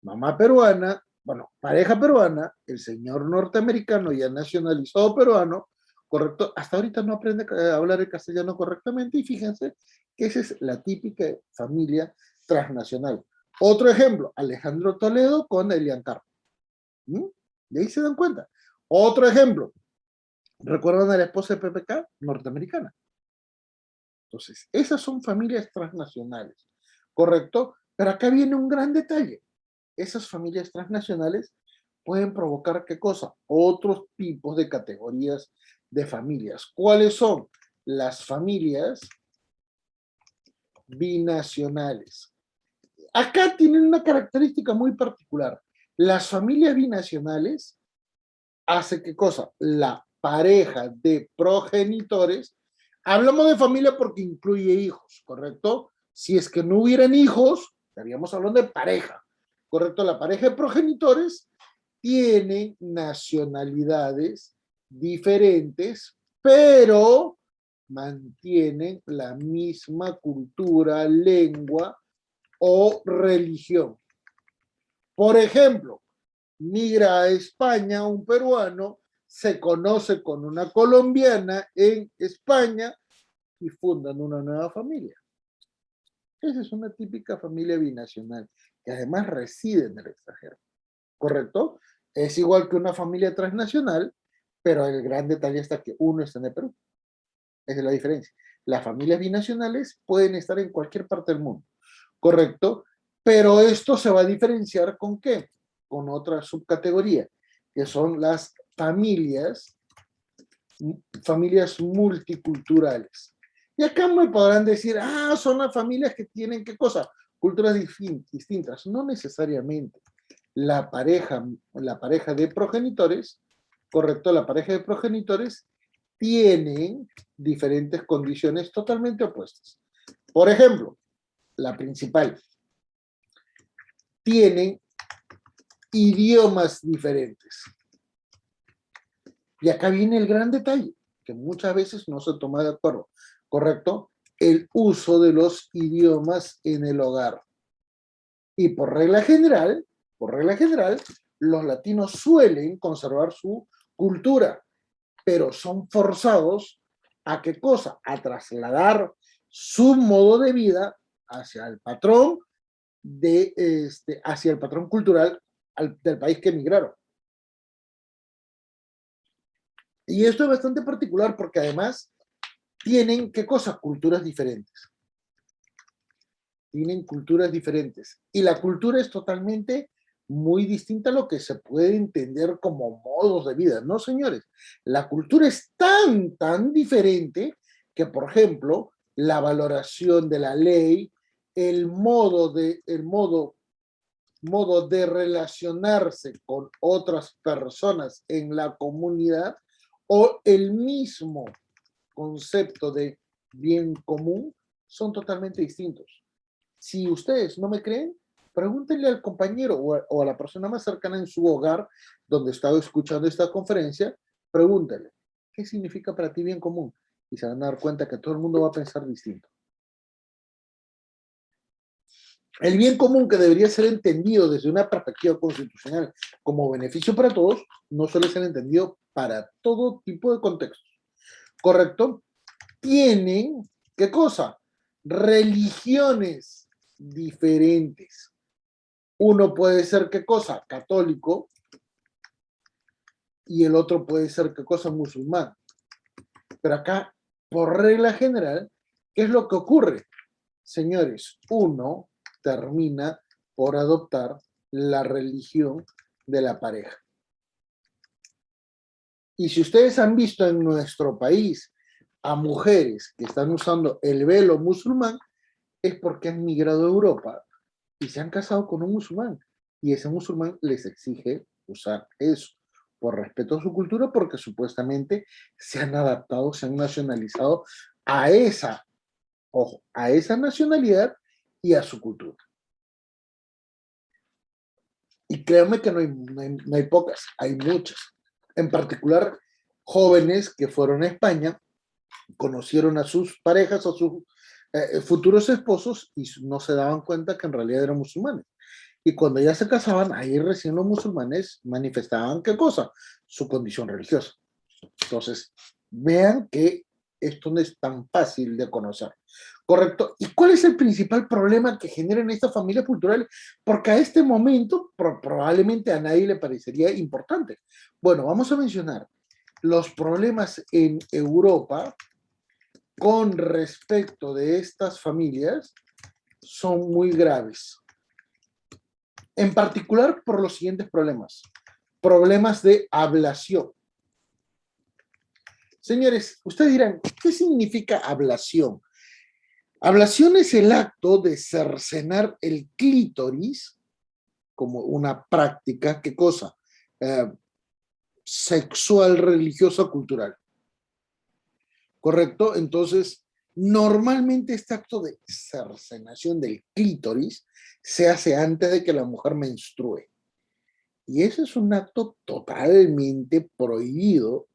Mamá peruana, bueno, pareja peruana, el señor norteamericano ya nacionalizado peruano, correcto, hasta ahorita no aprende a hablar el castellano correctamente y fíjense que esa es la típica familia transnacional. Otro ejemplo, Alejandro Toledo con Elian Carpo. De ahí se dan cuenta. Otro ejemplo, ¿recuerdan a la esposa de PPK? Norteamericana. Entonces, esas son familias transnacionales, ¿correcto? Pero acá viene un gran detalle. Esas familias transnacionales pueden provocar, ¿qué cosa? Otros tipos de categorías de familias. ¿Cuáles son? Las familias binacionales. Acá tienen una característica muy particular. Las familias binacionales hace qué cosa? La pareja de progenitores. Hablamos de familia porque incluye hijos, ¿correcto? Si es que no hubieran hijos, estaríamos hablando de pareja, ¿correcto? La pareja de progenitores tiene nacionalidades diferentes, pero mantienen la misma cultura, lengua o religión. Por ejemplo, migra a España un peruano, se conoce con una colombiana en España y fundan una nueva familia. Esa es una típica familia binacional que además reside en el extranjero, ¿correcto? Es igual que una familia transnacional, pero el gran detalle está que uno está en el Perú. Esa es la diferencia. Las familias binacionales pueden estar en cualquier parte del mundo, ¿correcto? Pero esto se va a diferenciar ¿con qué? Con otra subcategoría, que son las familias multiculturales. Y acá me podrán decir, son las familias que tienen, ¿qué cosa? Culturas distintas. No necesariamente. La pareja de progenitores, correcto, la pareja de progenitores tienen diferentes condiciones totalmente opuestas. Por ejemplo, la principal, tienen idiomas diferentes. Y acá viene el gran detalle, que muchas veces no se toma de acuerdo, ¿correcto? El uso de los idiomas en el hogar. Y por regla general, los latinos suelen conservar su cultura, pero son forzados ¿a qué cosa? A trasladar su modo de vida hacia el patrón hacia el patrón cultural del país que emigraron. Y esto es bastante particular porque además tienen, ¿qué cosa? Culturas diferentes. Tienen culturas diferentes. Y la cultura es totalmente muy distinta a lo que se puede entender como modos de vida. No, señores. La cultura es tan diferente que, por ejemplo, la valoración de la ley, el modo de relacionarse con otras personas en la comunidad o el mismo concepto de bien común son totalmente distintos. Si ustedes no me creen, pregúntenle al compañero o a la persona más cercana en su hogar donde estaba escuchando esta conferencia, pregúntenle, ¿qué significa para ti bien común? Y se van a dar cuenta que todo el mundo va a pensar distinto. El bien común que debería ser entendido desde una perspectiva constitucional como beneficio para todos, no suele ser entendido para todo tipo de contextos. ¿Correcto? Tienen, ¿qué cosa? Religiones diferentes. Uno puede ser, ¿qué cosa? Católico, y el otro puede ser, ¿qué cosa? Musulmán. Pero acá, por regla general, ¿qué es lo que ocurre? Señores, uno termina por adoptar la religión de la pareja. Y si ustedes han visto en nuestro país a mujeres que están usando el velo musulmán, es porque han migrado a Europa y se han casado con un musulmán. Y ese musulmán les exige usar eso, por respeto a su cultura, porque supuestamente se han adaptado, se han nacionalizado a esa nacionalidad y a su cultura. Y créanme que no hay pocas, hay muchas. En particular, jóvenes que fueron a España, conocieron a sus parejas, a sus futuros esposos, y no se daban cuenta que en realidad eran musulmanes. Y cuando ya se casaban, ahí recién los musulmanes manifestaban, ¿qué cosa? Su condición religiosa. Entonces, vean que esto no es tan fácil de conocer. ¿Correcto? ¿Y cuál es el principal problema que generan estas familias culturales? Porque a este momento probablemente a nadie le parecería importante. Bueno, vamos a mencionar los problemas en Europa con respecto de estas familias son muy graves. En particular por los siguientes problemas. Problemas de ablación. Señores, ustedes dirán, ¿qué significa ablación? Ablación es el acto de cercenar el clítoris como una práctica, ¿qué cosa? Sexual, religiosa, cultural. ¿Correcto? Entonces, normalmente este acto de cercenación del clítoris se hace antes de que la mujer menstrue. Y ese es un acto totalmente prohibido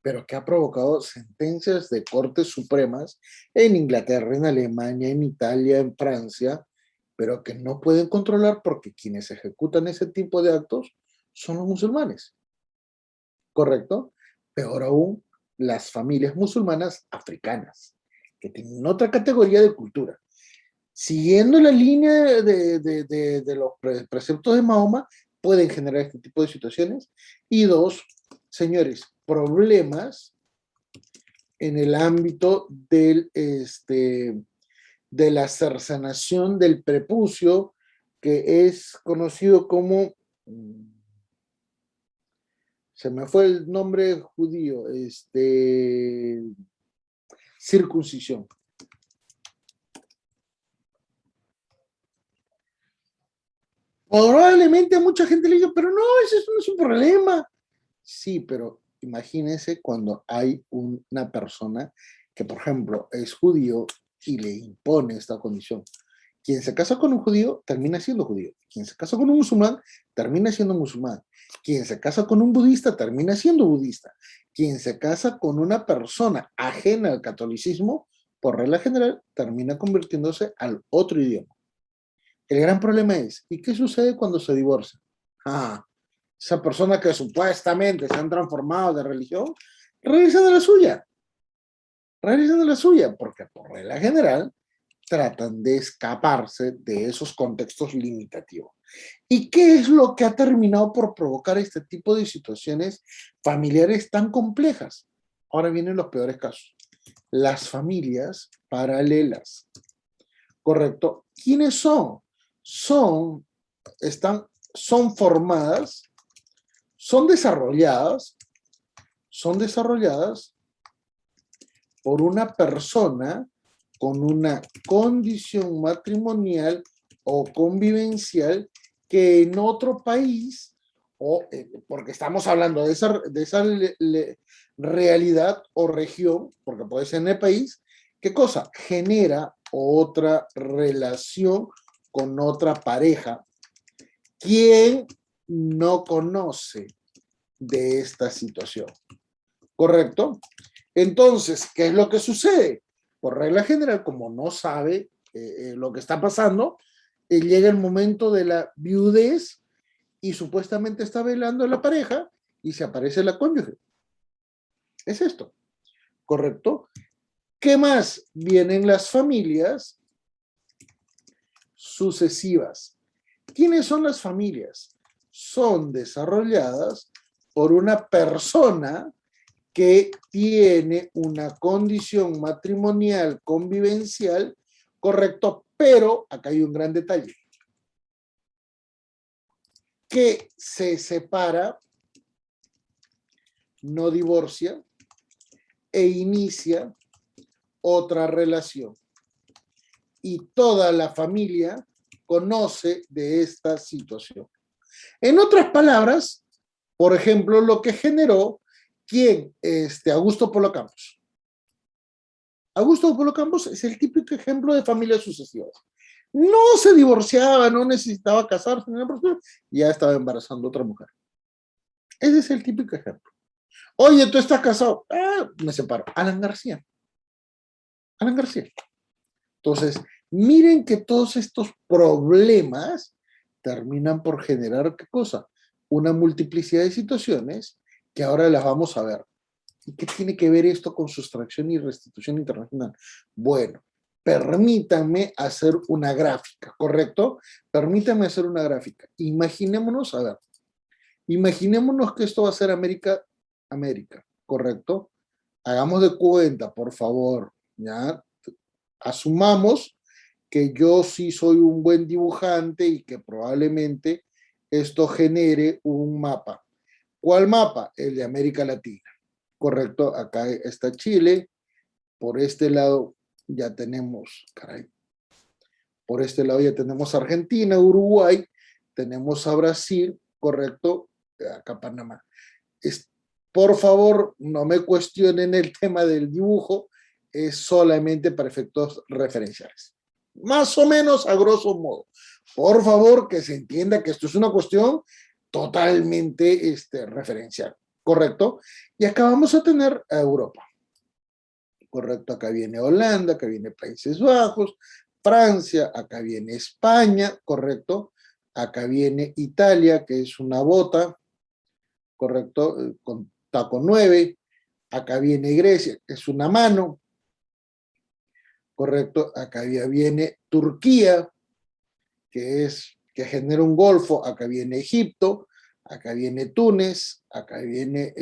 pero que ha provocado sentencias de cortes supremas en Inglaterra, en Alemania, en Italia, en Francia, pero que no pueden controlar porque quienes ejecutan ese tipo de actos son los musulmanes, ¿correcto? Peor aún, las familias musulmanas africanas, que tienen otra categoría de cultura. Siguiendo la línea de los preceptos de Mahoma, pueden generar este tipo de situaciones. Y dos, señores, problemas en el ámbito de la cercenación del prepucio, que es conocido como, se me fue el nombre judío, circuncisión. Probablemente a mucha gente le diga, pero no, eso no es un problema. Sí, pero imagínense cuando hay una persona que, por ejemplo, es judío y le impone esta condición. Quien se casa con un judío termina siendo judío. Quien se casa con un musulmán termina siendo musulmán. Quien se casa con un budista termina siendo budista. Quien se casa con una persona ajena al catolicismo, por regla general, termina convirtiéndose al otro idioma. El gran problema es, ¿y qué sucede cuando se divorcia? Ah, esa persona que supuestamente se han transformado de religión, regresan a la suya. Regresan a la suya, porque por regla general tratan de escaparse de esos contextos limitativos. ¿Y qué es lo que ha terminado por provocar este tipo de situaciones familiares tan complejas? Ahora vienen los peores casos. Las familias paralelas. ¿Correcto? ¿Quiénes son? Son, son formadas, son desarrolladas por una persona con una condición matrimonial o convivencial que en otro país, o porque estamos hablando de esa realidad o región, porque puede ser en el país, ¿qué cosa? Genera otra relación con otra pareja, quien no conoce de esta situación, ¿correcto? Entonces, ¿qué es lo que sucede? Por regla general, como no sabe lo que está pasando, llega el momento de la viudez y supuestamente está velando a la pareja y se aparece la cónyuge. Es esto, ¿correcto? ¿Qué más? Vienen las familias sucesivas. ¿Quiénes son las familias? Son desarrolladas por una persona que tiene una condición matrimonial, convivencial, correcto, pero acá hay un gran detalle, que se separa, no divorcia e inicia otra relación. Y toda la familia conoce de esta situación. En otras palabras, por ejemplo, lo que generó ¿quién? Augusto Polo Campos. Augusto Polo Campos es el típico ejemplo de familias sucesivas. No se divorciaba, no necesitaba casarse, ya estaba embarazando a otra mujer. Ese es el típico ejemplo. Oye, ¿tú estás casado? Me separo. Alan García. Alan García. Entonces, miren que todos estos problemas terminan por generar, ¿qué cosa? Una multiplicidad de situaciones que ahora las vamos a ver. ¿Y qué tiene que ver esto con sustracción y restitución internacional? Bueno, permítanme hacer una gráfica, ¿correcto? Permítanme hacer una gráfica. Imaginémonos, a ver, imaginémonos que esto va a ser América, ¿correcto? Hagamos de cuenta, por favor, ¿ya? Asumamos que yo sí soy un buen dibujante y que probablemente esto genere un mapa. ¿Cuál mapa? El de América Latina. Correcto, acá está Chile, por este lado ya tenemos, caray, por este lado ya tenemos Argentina, Uruguay, tenemos a Brasil, correcto, acá Panamá. Por favor, no me cuestionen el tema del dibujo, es solamente para efectos referenciales. Más o menos a grosso modo. Por favor, que se entienda que esto es una cuestión totalmente referencial. ¿correcto? Y acá vamos a tener a Europa, ¿correcto? Acá viene Holanda, acá viene Países Bajos, Francia, acá viene España, ¿correcto? Acá viene Italia, que es una bota, ¿correcto? Con taco 9. Acá viene Grecia, que es una mano, ¿correcto? Acá ya viene Turquía, que genera un golfo. Acá viene Egipto, acá viene Túnez, acá viene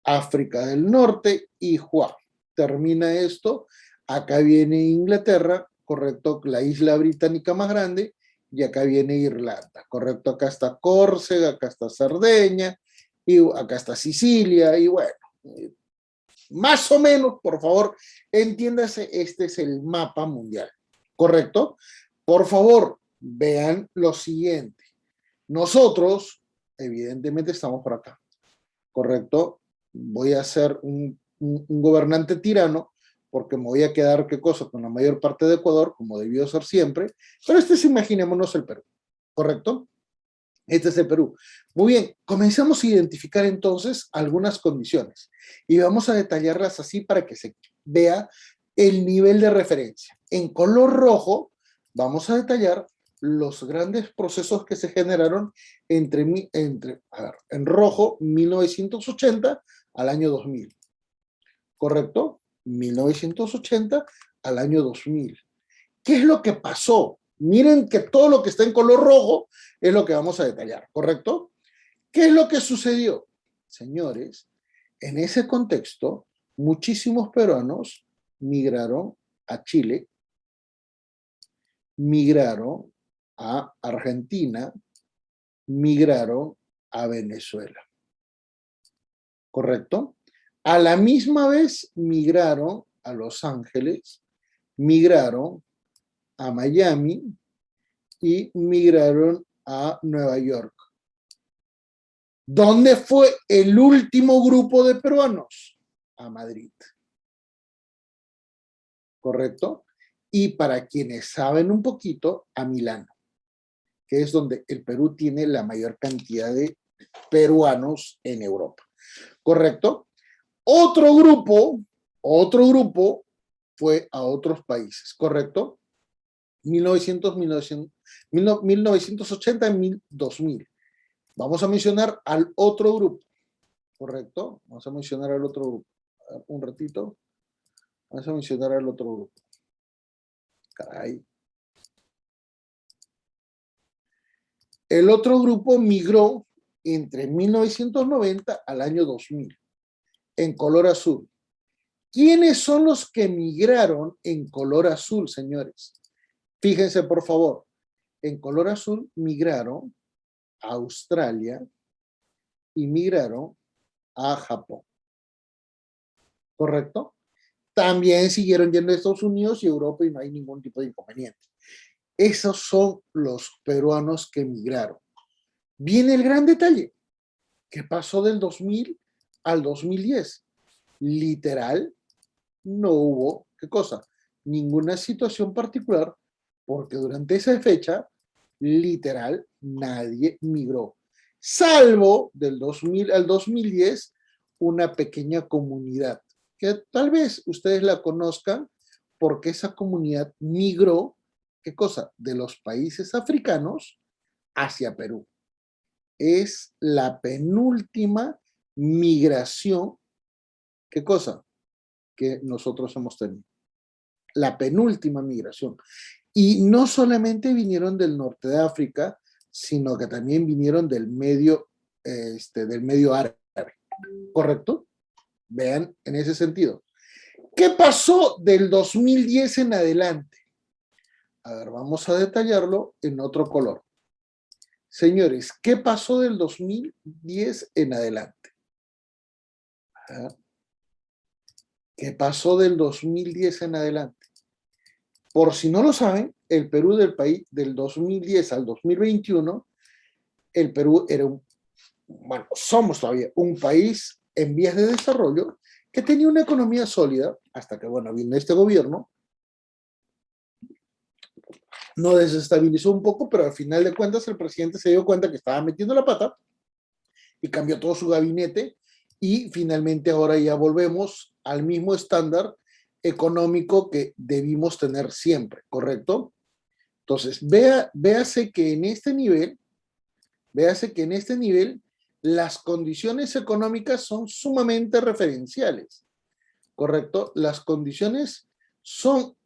África del Norte y ¡juá! Termina esto. Acá viene Inglaterra, ¿correcto? La isla británica más grande, y acá viene Irlanda, ¿correcto? Acá está Córcega, acá está Cerdeña, y acá está Sicilia, y bueno, más o menos, por favor, entiéndase, este es el mapa mundial, ¿correcto? Por favor, vean lo siguiente. Nosotros, evidentemente, estamos por acá, ¿correcto? Voy a ser un gobernante tirano porque me voy a quedar, ¿qué cosa? Con la mayor parte de Ecuador, como debió ser siempre, pero este es, imaginémonos, el Perú, ¿correcto? Este es el Perú. Muy bien, comenzamos a identificar entonces algunas condiciones y vamos a detallarlas así para que se vea el nivel de referencia. En color rojo vamos a detallar los grandes procesos que se generaron en rojo, 1980 al año 2000, ¿correcto? 1980 al año 2000. ¿Qué es lo que pasó? Miren que todo lo que está en color rojo es lo que vamos a detallar, ¿correcto? ¿Qué es lo que sucedió? Señores, en ese contexto, muchísimos peruanos migraron a Chile, migraron a Argentina, migraron a Venezuela, ¿correcto? A la misma vez migraron a Los Ángeles, migraron a Miami y migraron a Nueva York. ¿Dónde fue el último grupo de peruanos? A Madrid. ¿Correcto? Y para quienes saben un poquito, a Milán, que es donde el Perú tiene la mayor cantidad de peruanos en Europa. ¿Correcto? Otro grupo fue a otros países, ¿correcto? 1980 y 2000. Vamos a mencionar al otro grupo, ¿correcto? Vamos a mencionar al otro grupo. Un ratito. Vamos a mencionar al otro grupo. Caray. El otro grupo migró entre 1990 al año 2000, en color azul. ¿Quiénes son los que migraron en color azul, señores? Fíjense, por favor. En color azul migraron a Australia y migraron a Japón. ¿Correcto? También siguieron yendo a Estados Unidos y Europa y no hay ningún tipo de inconveniente. Esos son los peruanos que migraron. Viene el gran detalle. ¿Qué pasó del 2000 al 2010? Literal, no hubo, ¿qué cosa? Ninguna situación particular, porque durante esa fecha, literal, nadie migró. Salvo del 2000 al 2010, una pequeña comunidad, que tal vez ustedes la conozcan, porque esa comunidad migró, ¿qué cosa? De los países africanos hacia Perú. Es la penúltima migración, ¿qué cosa? Que nosotros hemos tenido. La penúltima migración. Y no solamente vinieron del norte de África, sino que también vinieron del medio árabe. ¿Correcto? Vean en ese sentido. ¿Qué pasó del 2010 en adelante? A ver, vamos a detallarlo en otro color. Señores, ¿qué pasó del 2010 en adelante? ¿Qué pasó del 2010 en adelante? Por si no lo saben, el Perú del 2010 al 2021, el Perú era somos todavía un país en vías de desarrollo que tenía una economía sólida hasta que, vino este gobierno, no desestabilizó un poco, pero al final de cuentas el presidente se dio cuenta que estaba metiendo la pata y cambió todo su gabinete y finalmente ahora ya volvemos al mismo estándar económico que debimos tener siempre, ¿correcto? Entonces, véase que en este nivel, véase que en este nivel las condiciones económicas son sumamente referenciales, ¿correcto? Las condiciones son,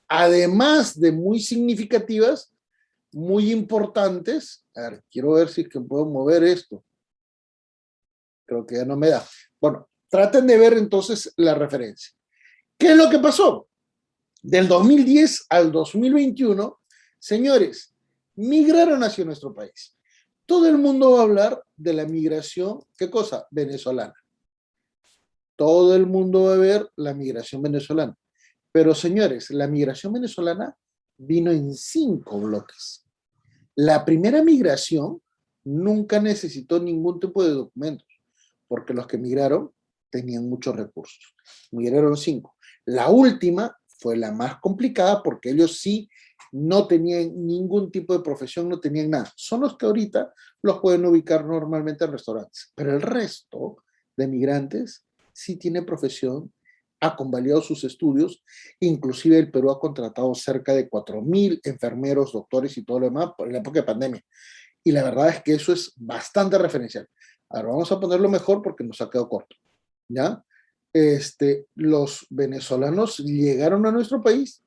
además de muy significativas, muy importantes. A ver, quiero ver si es que puedo mover esto. Creo que ya no me da. Bueno, traten de ver entonces la referencia. ¿Qué es lo que pasó? Del 2010 al 2021, señores, migraron hacia nuestro país. Todo el mundo va a hablar de la migración, ¿qué cosa? Venezolana. Todo el mundo va a ver la migración venezolana. Pero señores, la migración venezolana vino en 5 bloques. La primera migración nunca necesitó ningún tipo de documentos, porque los que migraron tenían muchos recursos. Migraron 5. La última fue la más complicada porque ellos sí no tenían ningún tipo de profesión, no tenían nada. Son los que ahorita los pueden ubicar normalmente en restaurantes, pero el resto de migrantes sí tiene profesión, ha convalidado sus estudios, inclusive el Perú ha contratado cerca de 4.000 enfermeros, doctores y todo lo demás por la época de pandemia. Y la verdad es que eso es bastante referencial. Ahora vamos a ponerlo mejor porque nos ha quedado corto, ¿ya? Los venezolanos llegaron a nuestro país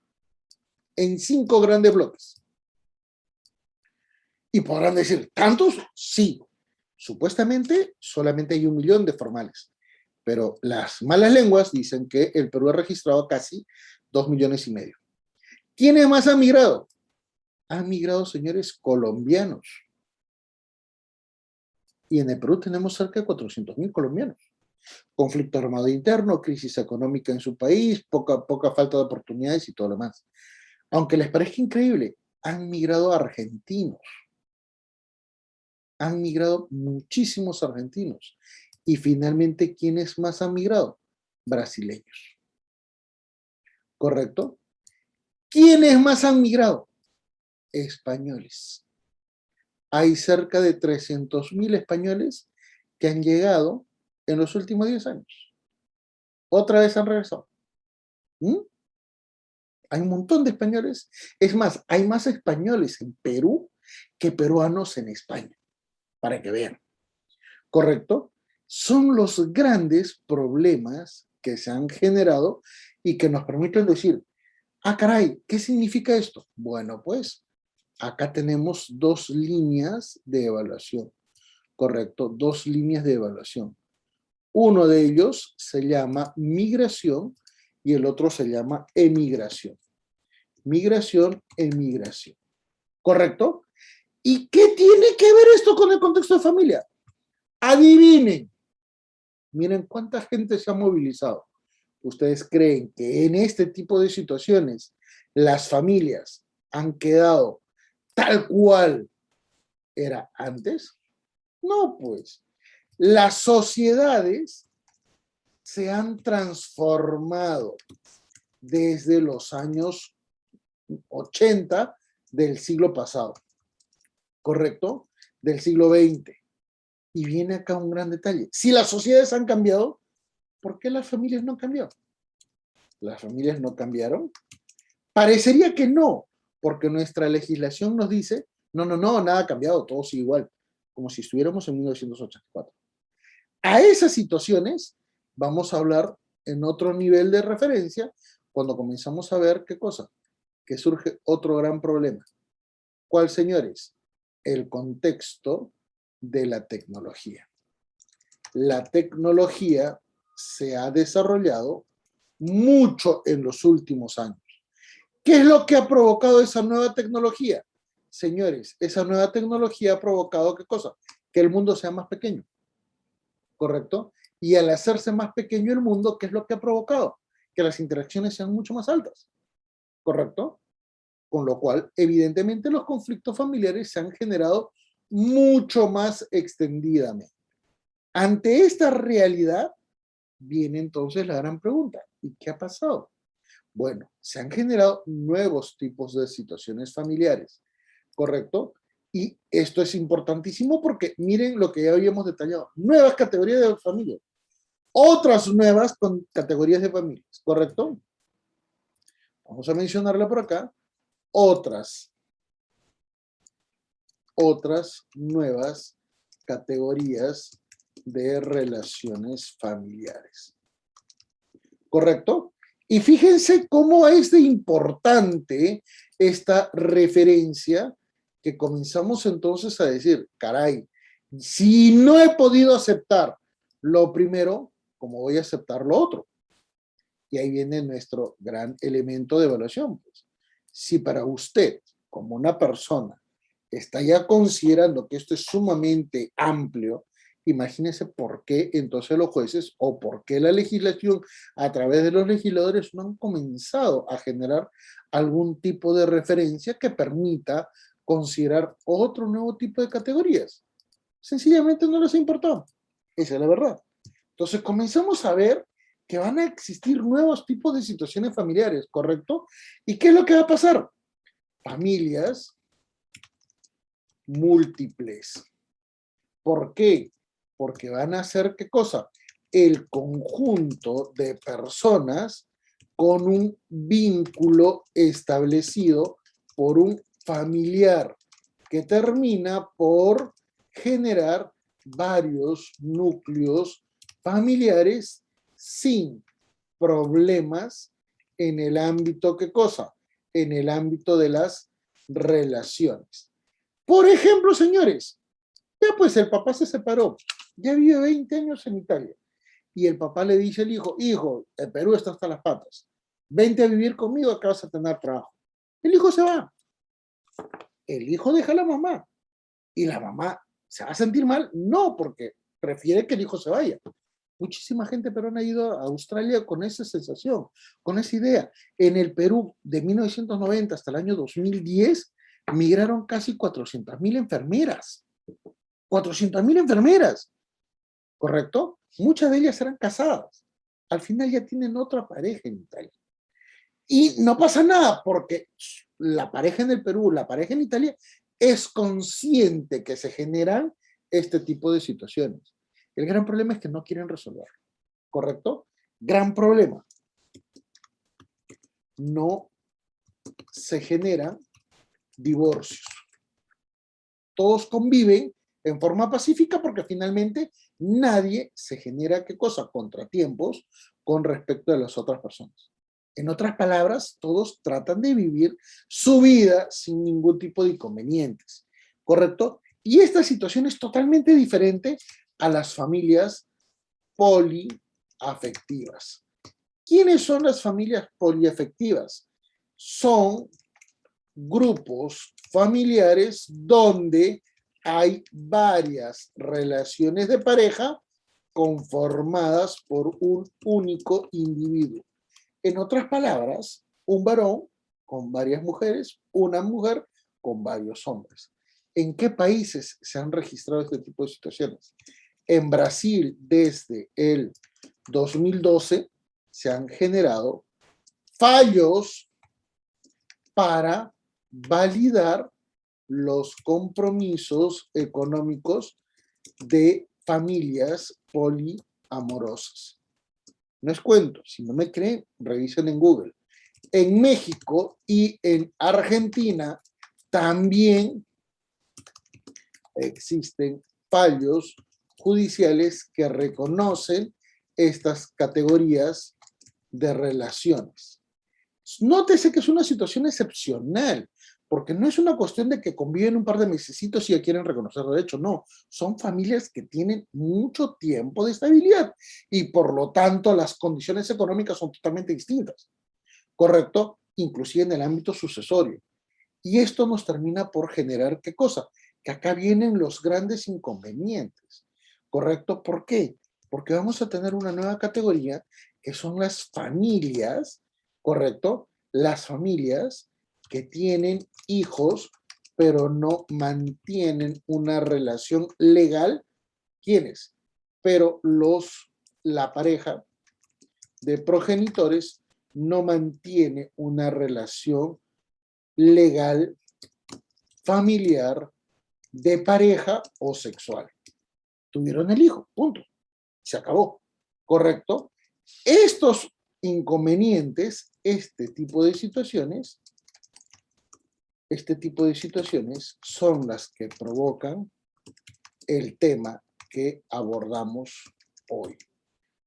en 5 grandes bloques. Y podrán decir, ¿tantos? Sí. Supuestamente solamente hay 1 millón de formales, pero las malas lenguas dicen que el Perú ha registrado casi 2,5 millones. ¿Quiénes más han migrado? Han migrado, señores, colombianos. Y en el Perú tenemos cerca de 400,000 colombianos. Conflicto armado interno, crisis económica en su país, poca falta de oportunidades y todo lo demás. Aunque les parezca increíble, han migrado argentinos. Han migrado muchísimos argentinos. Y finalmente, ¿quiénes más han migrado? Brasileños. ¿Correcto? ¿Quiénes más han migrado? Españoles. Hay cerca de 300,000 españoles que han llegado en los últimos 10 años. Otra vez han regresado. ¿Mm? Hay un montón de españoles. Es más, hay más españoles en Perú que peruanos en España, para que vean. ¿Correcto? Son los grandes problemas que se han generado y que nos permiten decir, ah, caray, ¿qué significa esto? Bueno, pues acá tenemos 2 líneas de evaluación, ¿correcto? 2 líneas de evaluación. Uno de ellos se llama migración y el otro se llama emigración. Migración, emigración. ¿Correcto? ¿Y qué tiene que ver esto con el contexto de familia? Adivinen. Miren cuánta gente se ha movilizado. ¿Ustedes creen que en este tipo de situaciones las familias han quedado tal cual era antes? No, pues. Las sociedades se han transformado desde los años 80 del siglo pasado, ¿correcto? Del siglo XX. Y viene acá un gran detalle. Si las sociedades han cambiado, ¿por qué las familias no han cambiado? ¿Las familias no cambiaron? Parecería que no, porque nuestra legislación nos dice, no, no, no, nada ha cambiado, todo sigue igual, como si estuviéramos en 1984. A esas situaciones vamos a hablar en otro nivel de referencia cuando comenzamos a ver qué cosa, que surge otro gran problema. ¿Cuál, señores? El contexto de la tecnología. La tecnología se ha desarrollado mucho en los últimos años. ¿Qué es lo que ha provocado esa nueva tecnología? Señores, esa nueva tecnología ha provocado ¿qué cosa? Que el mundo sea más pequeño, ¿correcto? Y al hacerse más pequeño el mundo, ¿qué es lo que ha provocado? Que las interacciones sean mucho más altas, ¿correcto? Con lo cual, evidentemente, los conflictos familiares se han generado mucho más extendidamente. Ante esta realidad, viene entonces la gran pregunta, ¿y qué ha pasado? Bueno, se han generado nuevos tipos de situaciones familiares, ¿correcto? Y esto es importantísimo porque miren lo que ya habíamos detallado. Nuevas categorías de familia. Otras nuevas categorías de familias, ¿correcto? Vamos a mencionarla por acá. Otras nuevas categorías de relaciones familiares. ¿Correcto? Y fíjense cómo es de importante esta referencia que comenzamos entonces a decir, caray, si no he podido aceptar lo primero, ¿cómo voy a aceptar lo otro? Y ahí viene nuestro gran elemento de evaluación. Pues. Si para usted, como una persona, está ya considerando que esto es sumamente amplio, imagínese por qué entonces los jueces o por qué la legislación a través de los legisladores no han comenzado a generar algún tipo de referencia que permita considerar otro nuevo tipo de categorías. Sencillamente no les ha importado. Esa es la verdad. Entonces comenzamos a ver que van a existir nuevos tipos de situaciones familiares, ¿correcto? ¿Y qué es lo que va a pasar? Familias múltiples. ¿Por qué? Porque van a ser, ¿qué cosa? El conjunto de personas con un vínculo establecido por un familiar que termina por generar varios núcleos familiares sin problemas en el ámbito, ¿qué cosa? En el ámbito de las relaciones. Por ejemplo, señores, ya pues el papá se separó, ya vive 20 años en Italia, y el papá le dice al hijo, hijo, el Perú está hasta las patas, vente a vivir conmigo que vas a tener trabajo. El hijo se va, el hijo deja a la mamá, y la mamá se va a sentir mal, no, porque prefiere que el hijo se vaya. Muchísima gente peruana ha ido a Australia con esa sensación, con esa idea. En el Perú, de 1990 hasta el año 2010, migraron casi 400.000 enfermeras. 400.000 enfermeras, ¿correcto? Muchas de ellas eran casadas. Al final ya tienen otra pareja en Italia. Y no pasa nada porque la pareja en el Perú, la pareja en Italia, es consciente que se generan este tipo de situaciones. El gran problema es que no quieren resolverlo, ¿correcto? Gran problema. No se generan divorcios. Todos conviven en forma pacífica porque finalmente nadie se genera, ¿qué cosa? Contratiempos con respecto a las otras personas. En otras palabras, todos tratan de vivir su vida sin ningún tipo de inconvenientes, ¿correcto? Y esta situación es totalmente diferente a las familias poliafectivas. ¿Quiénes son las familias poliafectivas? Son grupos familiares donde hay varias relaciones de pareja conformadas por un único individuo. En otras palabras, un varón con varias mujeres, una mujer con varios hombres. ¿En qué países se han registrado este tipo de situaciones? En Brasil, desde el 2012, se han generado fallos para validar los compromisos económicos de familias poliamorosas. No es cuento, si no me creen, revisen en Google. En México y en Argentina también existen fallos judiciales que reconocen estas categorías de relaciones. Nótese que es una situación excepcional, porque no es una cuestión de que conviven un par de mesecitos y ya quieren reconocer derecho, no, son familias que tienen mucho tiempo de estabilidad y por lo tanto las condiciones económicas son totalmente distintas, ¿correcto? Inclusive en el ámbito sucesorio. Y esto nos termina por generar, ¿qué cosa? Que acá vienen los grandes inconvenientes, ¿correcto? ¿Por qué? Porque vamos a tener una nueva categoría que son las familias, ¿correcto? Las familias que tienen hijos, pero no mantienen una relación legal. ¿Quiénes? Pero la pareja de progenitores no mantiene una relación legal, familiar de pareja o sexual. Tuvieron el hijo, punto. Se acabó, ¿correcto? Estos inconvenientes, este tipo de situaciones son las que provocan el tema que abordamos hoy,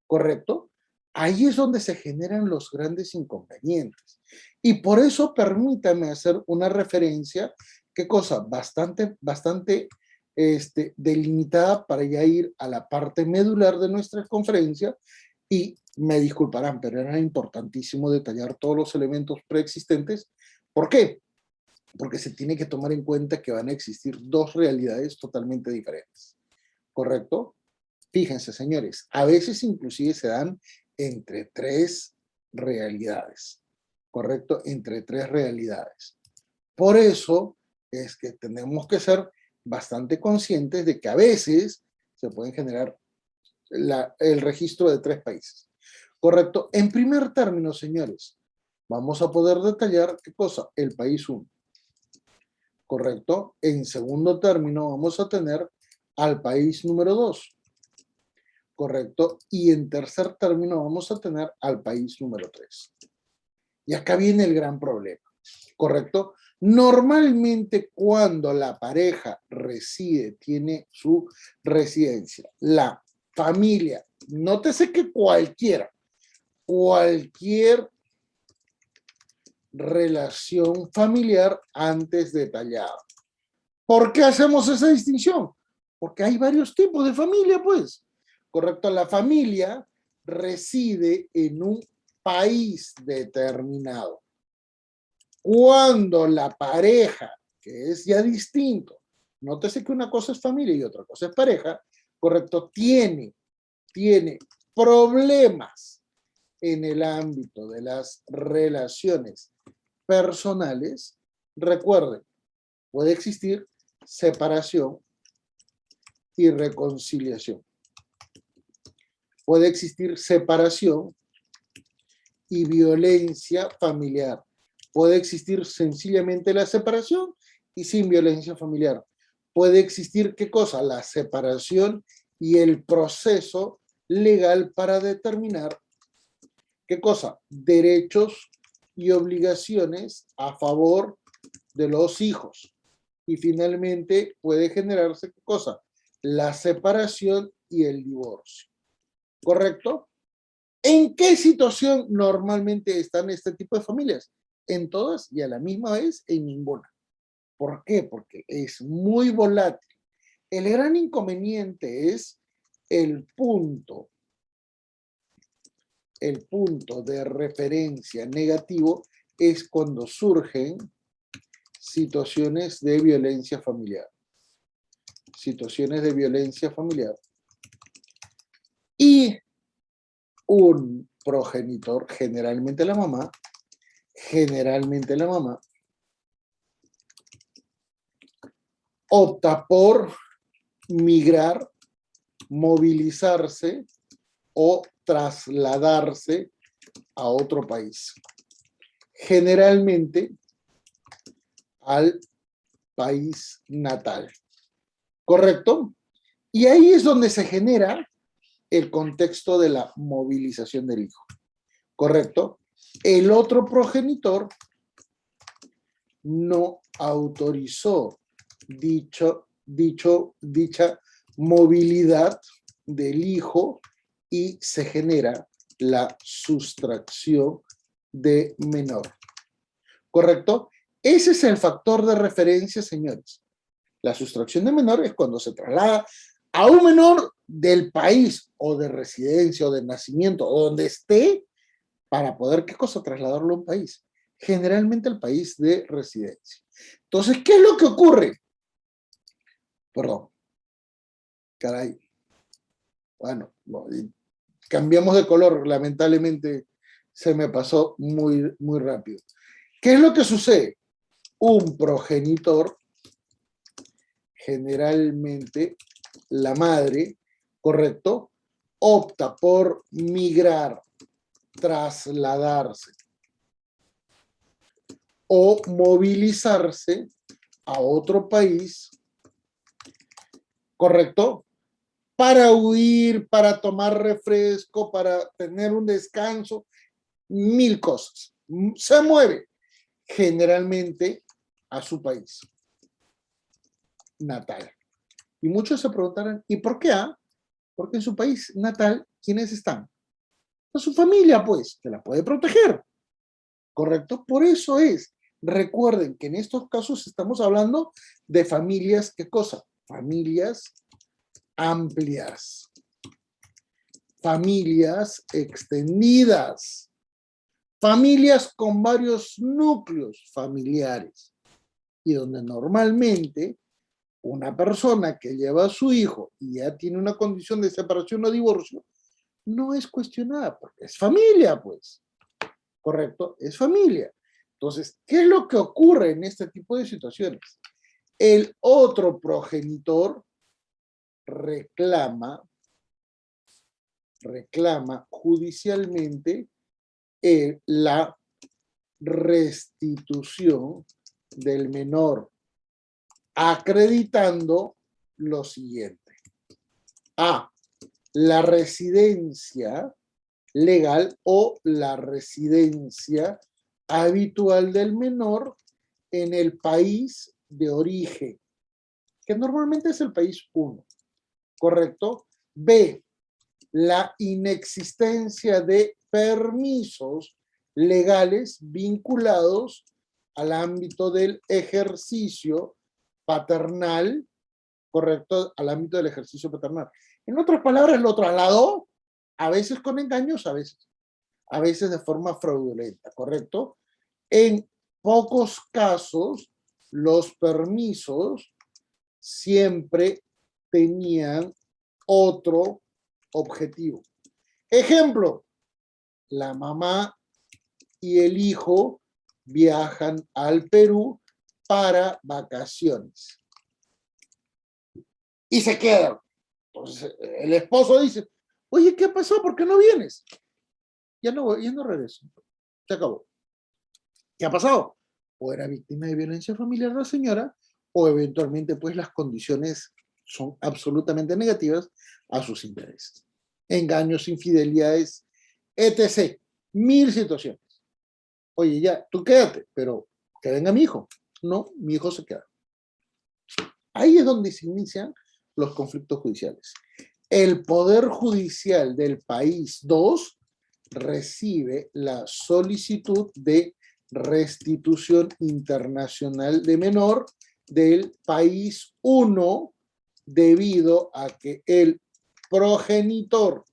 ¿correcto? Ahí es donde se generan los grandes inconvenientes. Y por eso permítame hacer una referencia, ¿qué cosa? Bastante delimitada para ya ir a la parte medular de nuestra conferencia, y me disculparán, pero era importantísimo detallar todos los elementos preexistentes. ¿Por qué? Porque se tiene que tomar en cuenta que van a existir dos realidades totalmente diferentes, ¿correcto? Fíjense, señores, a veces inclusive se dan entre tres realidades, ¿correcto? Entre tres realidades. Por eso es que tenemos que ser bastante conscientes de que a veces se pueden generar el registro de tres países, ¿correcto? En primer término, señores, vamos a poder detallar qué cosa, el país 1, ¿correcto? En segundo término vamos a tener al país número 2, ¿correcto? Y en tercer término vamos a tener al país número 3. Y acá viene el gran problema, ¿correcto? Normalmente cuando la pareja reside, tiene su residencia, la familia, nótese que cualquier relación familiar antes detallada. ¿Por qué hacemos esa distinción? Porque hay varios tipos de familia, pues. ¿Correcto? La familia reside en un país determinado. Cuando la pareja, que es ya distinto, nótese que una cosa es familia y otra cosa es pareja, ¿correcto? Tiene problemas en el ámbito de las relaciones personales. Recuerden, puede existir separación y reconciliación. Puede existir separación y violencia familiar. Puede existir sencillamente la separación y sin violencia familiar. Puede existir, ¿qué cosa? La separación y el proceso legal para determinar, ¿qué cosa? Derechos y obligaciones a favor de los hijos. Y finalmente puede generarse, ¿qué cosa? La separación y el divorcio. ¿Correcto? ¿En qué situación normalmente están este tipo de familias? En todas y a la misma vez en ninguna. ¿Por qué? Porque es muy volátil. El gran inconveniente es el punto de referencia negativo es cuando surgen situaciones de violencia familiar. Situaciones de violencia familiar. Y un progenitor, generalmente la mamá, opta por migrar, movilizarse o trasladarse a otro país. Generalmente al país natal. ¿Correcto? Y ahí es donde se genera el contexto de la movilización del hijo. ¿Correcto? El otro progenitor no autorizó dicha movilidad del hijo y se genera la sustracción de menor. ¿Correcto? Ese es el factor de referencia, señores. La sustracción de menor es cuando se traslada a un menor del país o de residencia o de nacimiento o donde esté para poder, ¿qué cosa? Trasladarlo a un país. Generalmente al país de residencia. Entonces, ¿qué es lo que ocurre? Perdón. Caray. Bueno, cambiamos de color. Lamentablemente se me pasó muy, muy rápido. ¿Qué es lo que sucede? Un progenitor, generalmente la madre, ¿correcto? Opta por migrar, trasladarse o movilizarse a otro país ¿correcto? Para huir, para tomar refresco, para tener un descanso, mil cosas. Se mueve generalmente a su país natal. Y muchos se preguntarán, ¿y por qué? Porque en su país natal, ¿quiénes están? Pues su familia, pues, que la puede proteger, ¿correcto? Por eso es. Recuerden que en estos casos estamos hablando de familias, ¿qué cosa? Familias amplias, familias extendidas, familias con varios núcleos familiares y donde normalmente una persona que lleva a su hijo y ya tiene una condición de separación o divorcio no es cuestionada porque es familia, pues, ¿correcto? Es familia. Entonces, ¿qué es lo que ocurre en este tipo de situaciones? El otro progenitor reclama judicialmente la restitución del menor, acreditando lo siguiente. A, la residencia legal o la residencia habitual del menor en el país de origen, que normalmente es el país 1, ¿correcto? B, la inexistencia de permisos legales vinculados al ámbito del ejercicio paternal, ¿correcto? Al ámbito del ejercicio paternal. En otras palabras, lo trasladó, a veces con engaños, a veces de forma fraudulenta, ¿correcto? En pocos casos, los permisos siempre tenían otro objetivo. Ejemplo, la mamá y el hijo viajan al Perú para vacaciones y se quedan. Entonces, el esposo dice, oye, ¿qué pasó? ¿Por qué no vienes? Ya no regreso. Se acabó. ¿Qué ha pasado? O era víctima de violencia familiar la señora, o eventualmente pues las condiciones son absolutamente negativas a sus intereses. Engaños, infidelidades, etc. Mil situaciones. Oye, ya, tú quédate, pero que venga mi hijo. No, mi hijo se queda. Ahí es donde se inician los conflictos judiciales. El Poder Judicial del país 2 recibe la solicitud de restitución internacional de menor del país 1 debido a que el progenitor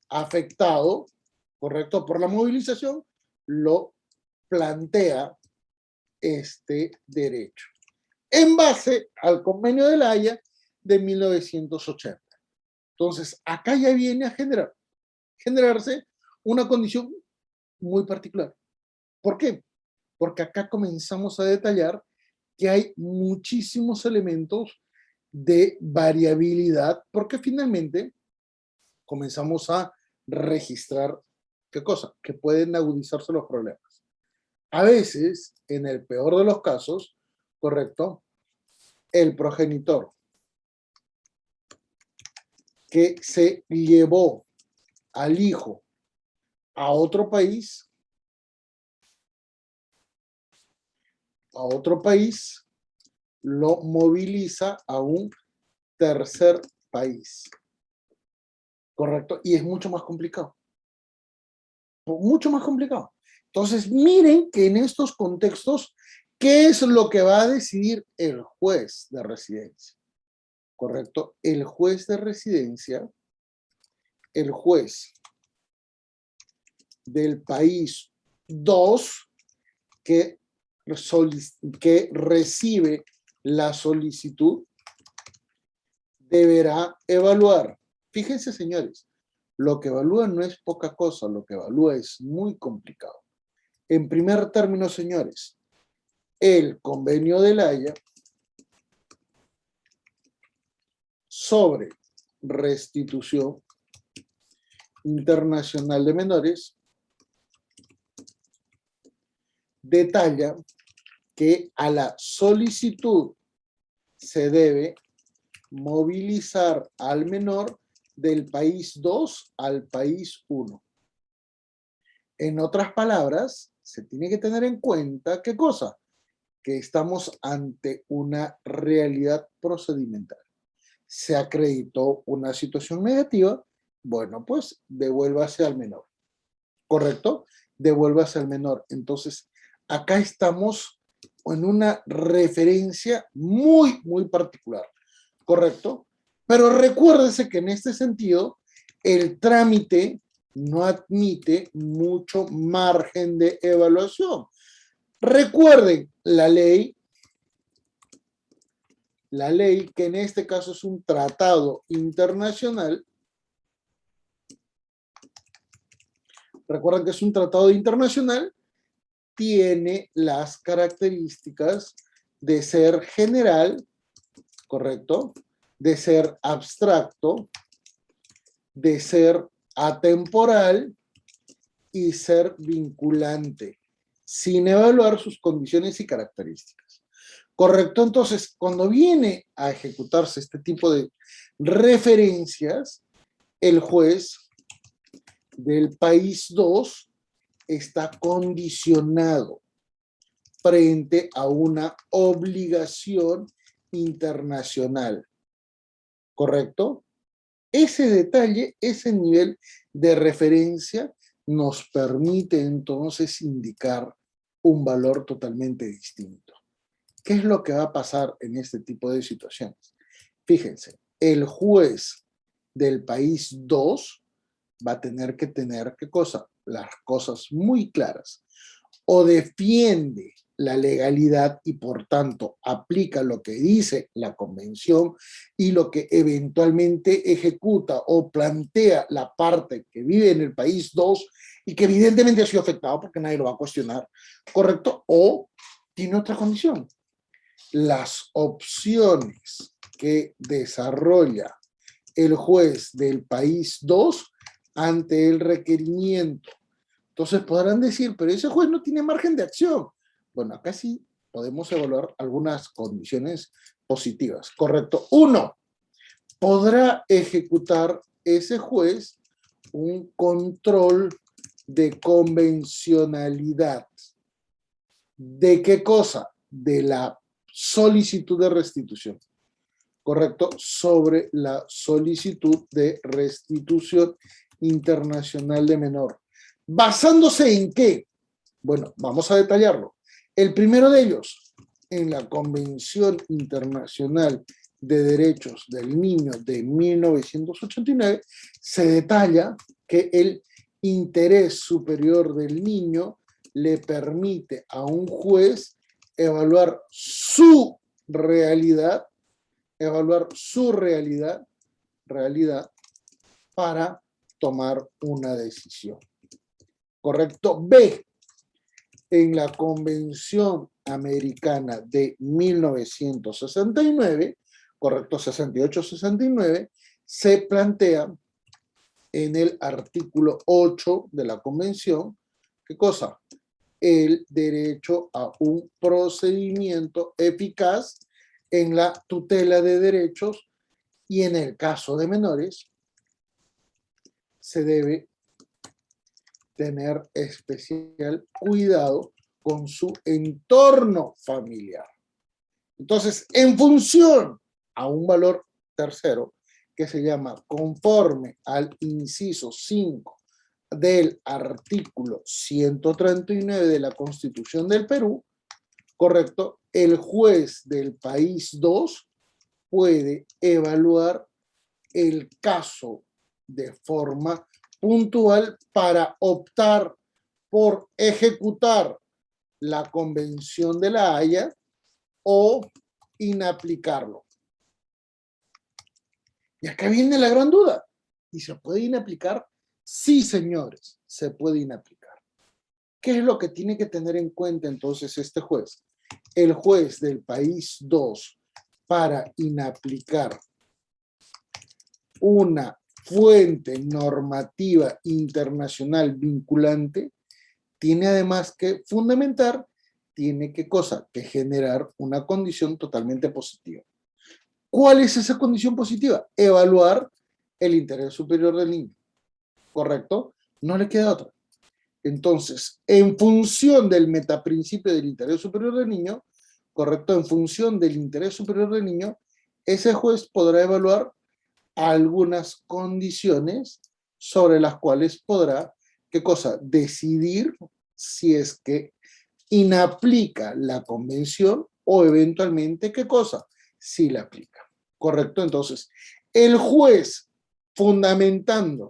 afectado, correcto, por la movilización, lo plantea este derecho en base al Convenio de La Haya de 1980. Entonces, acá ya viene a generarse una condición muy particular. ¿Por qué? Porque acá comenzamos a detallar que hay muchísimos elementos de variabilidad, porque finalmente comenzamos a registrar, ¿qué cosa? Que pueden agudizarse los problemas. A veces, en el peor de los casos, correcto, el progenitor que se llevó al hijo a otro país, lo moviliza a un tercer país, ¿correcto? Y es mucho más complicado. Mucho más complicado. Entonces, miren que en estos contextos, ¿qué es lo que va a decidir el juez de residencia? ¿Correcto? El juez de residencia, el juez del país 2 que, que recibe la solicitud deberá evaluar. Fíjense, señores, lo que evalúa no es poca cosa, lo que evalúa es muy complicado. En primer término, señores, el Convenio de La Haya sobre restitución internacional de menores detalla que a la solicitud se debe movilizar al menor del país 2 al país 1. En otras palabras, se tiene que tener en cuenta, ¿qué cosa? Que estamos ante una realidad procedimental. Se acreditó una situación negativa, bueno, pues devuélvase al menor. ¿Correcto? Devuélvase al menor. Entonces, acá estamos en una referencia muy particular. ¿Correcto? Pero recuérdese que en este sentido, el trámite no admite mucho margen de evaluación. Recuerden la ley que en este caso es un tratado internacional. Recuerden que es un tratado internacional, tiene las características de ser general, ¿correcto? De ser abstracto, de ser atemporal y ser vinculante, sin evaluar sus condiciones y características. ¿Correcto? Entonces, cuando viene a ejecutarse este tipo de referencias, el juez del país 2 está condicionado frente a una obligación internacional. ¿Correcto? Ese detalle, ese nivel de referencia nos permite entonces indicar un valor totalmente distinto. ¿Qué es lo que va a pasar en este tipo de situaciones? Fíjense, el juez del país 2 va a tener que tener, ¿qué cosa? Las cosas muy claras. O defiende la legalidad y por tanto aplica lo que dice la convención y lo que eventualmente ejecuta o plantea la parte que vive en el país 2 y que evidentemente ha sido afectado porque nadie lo va a cuestionar, ¿correcto? O tiene otra condición. Las opciones que desarrolla el juez del país 2 ante el requerimiento. Entonces podrán decir, pero ese juez no tiene margen de acción. Bueno, acá sí podemos evaluar algunas condiciones positivas. Correcto. 1. Podrá ejecutar ese juez un control de convencionalidad. ¿De qué cosa? De la solicitud de restitución. ¿Correcto? Sobre la solicitud de restitución internacional de menor. ¿Basándose en qué? Bueno, vamos a detallarlo. El primero de ellos, en la Convención Internacional de Derechos del Niño de 1989, se detalla que el interés superior del niño le permite a un juez evaluar su realidad para tomar una decisión. Correcto. B, en la Convención Americana de 1969, correcto, 68-69, se plantea en el artículo 8 de la Convención, ¿qué cosa? El derecho a un procedimiento eficaz en la tutela de derechos y en el caso de menores se debe tener especial cuidado con su entorno familiar. Entonces, en función a un valor tercero que se llama conforme al inciso 5 del artículo 139 de la Constitución del Perú, correcto, el juez del país 2 puede evaluar el caso de forma puntual para optar por ejecutar la Convención de la Haya o inaplicarlo. Y acá viene la gran duda. ¿Y se puede inaplicar? Sí, señores, se puede inaplicar. ¿Qué es lo que tiene que tener en cuenta entonces este juez? El juez del país 2 para inaplicar una fuente normativa internacional vinculante, tiene además que fundamentar, tiene que cosa, que generar una condición totalmente positiva. ¿Cuál es esa condición positiva? Evaluar el interés superior del niño. ¿Correcto? No le queda otra. Entonces, en función del metaprincipio del interés superior del niño, ¿correcto? En función del interés superior del niño, ese juez podrá evaluar algunas condiciones sobre las cuales podrá, ¿qué cosa? Decidir si es que inaplica la convención o eventualmente, ¿qué cosa? Si la aplica. ¿Correcto? Entonces, el juez, fundamentando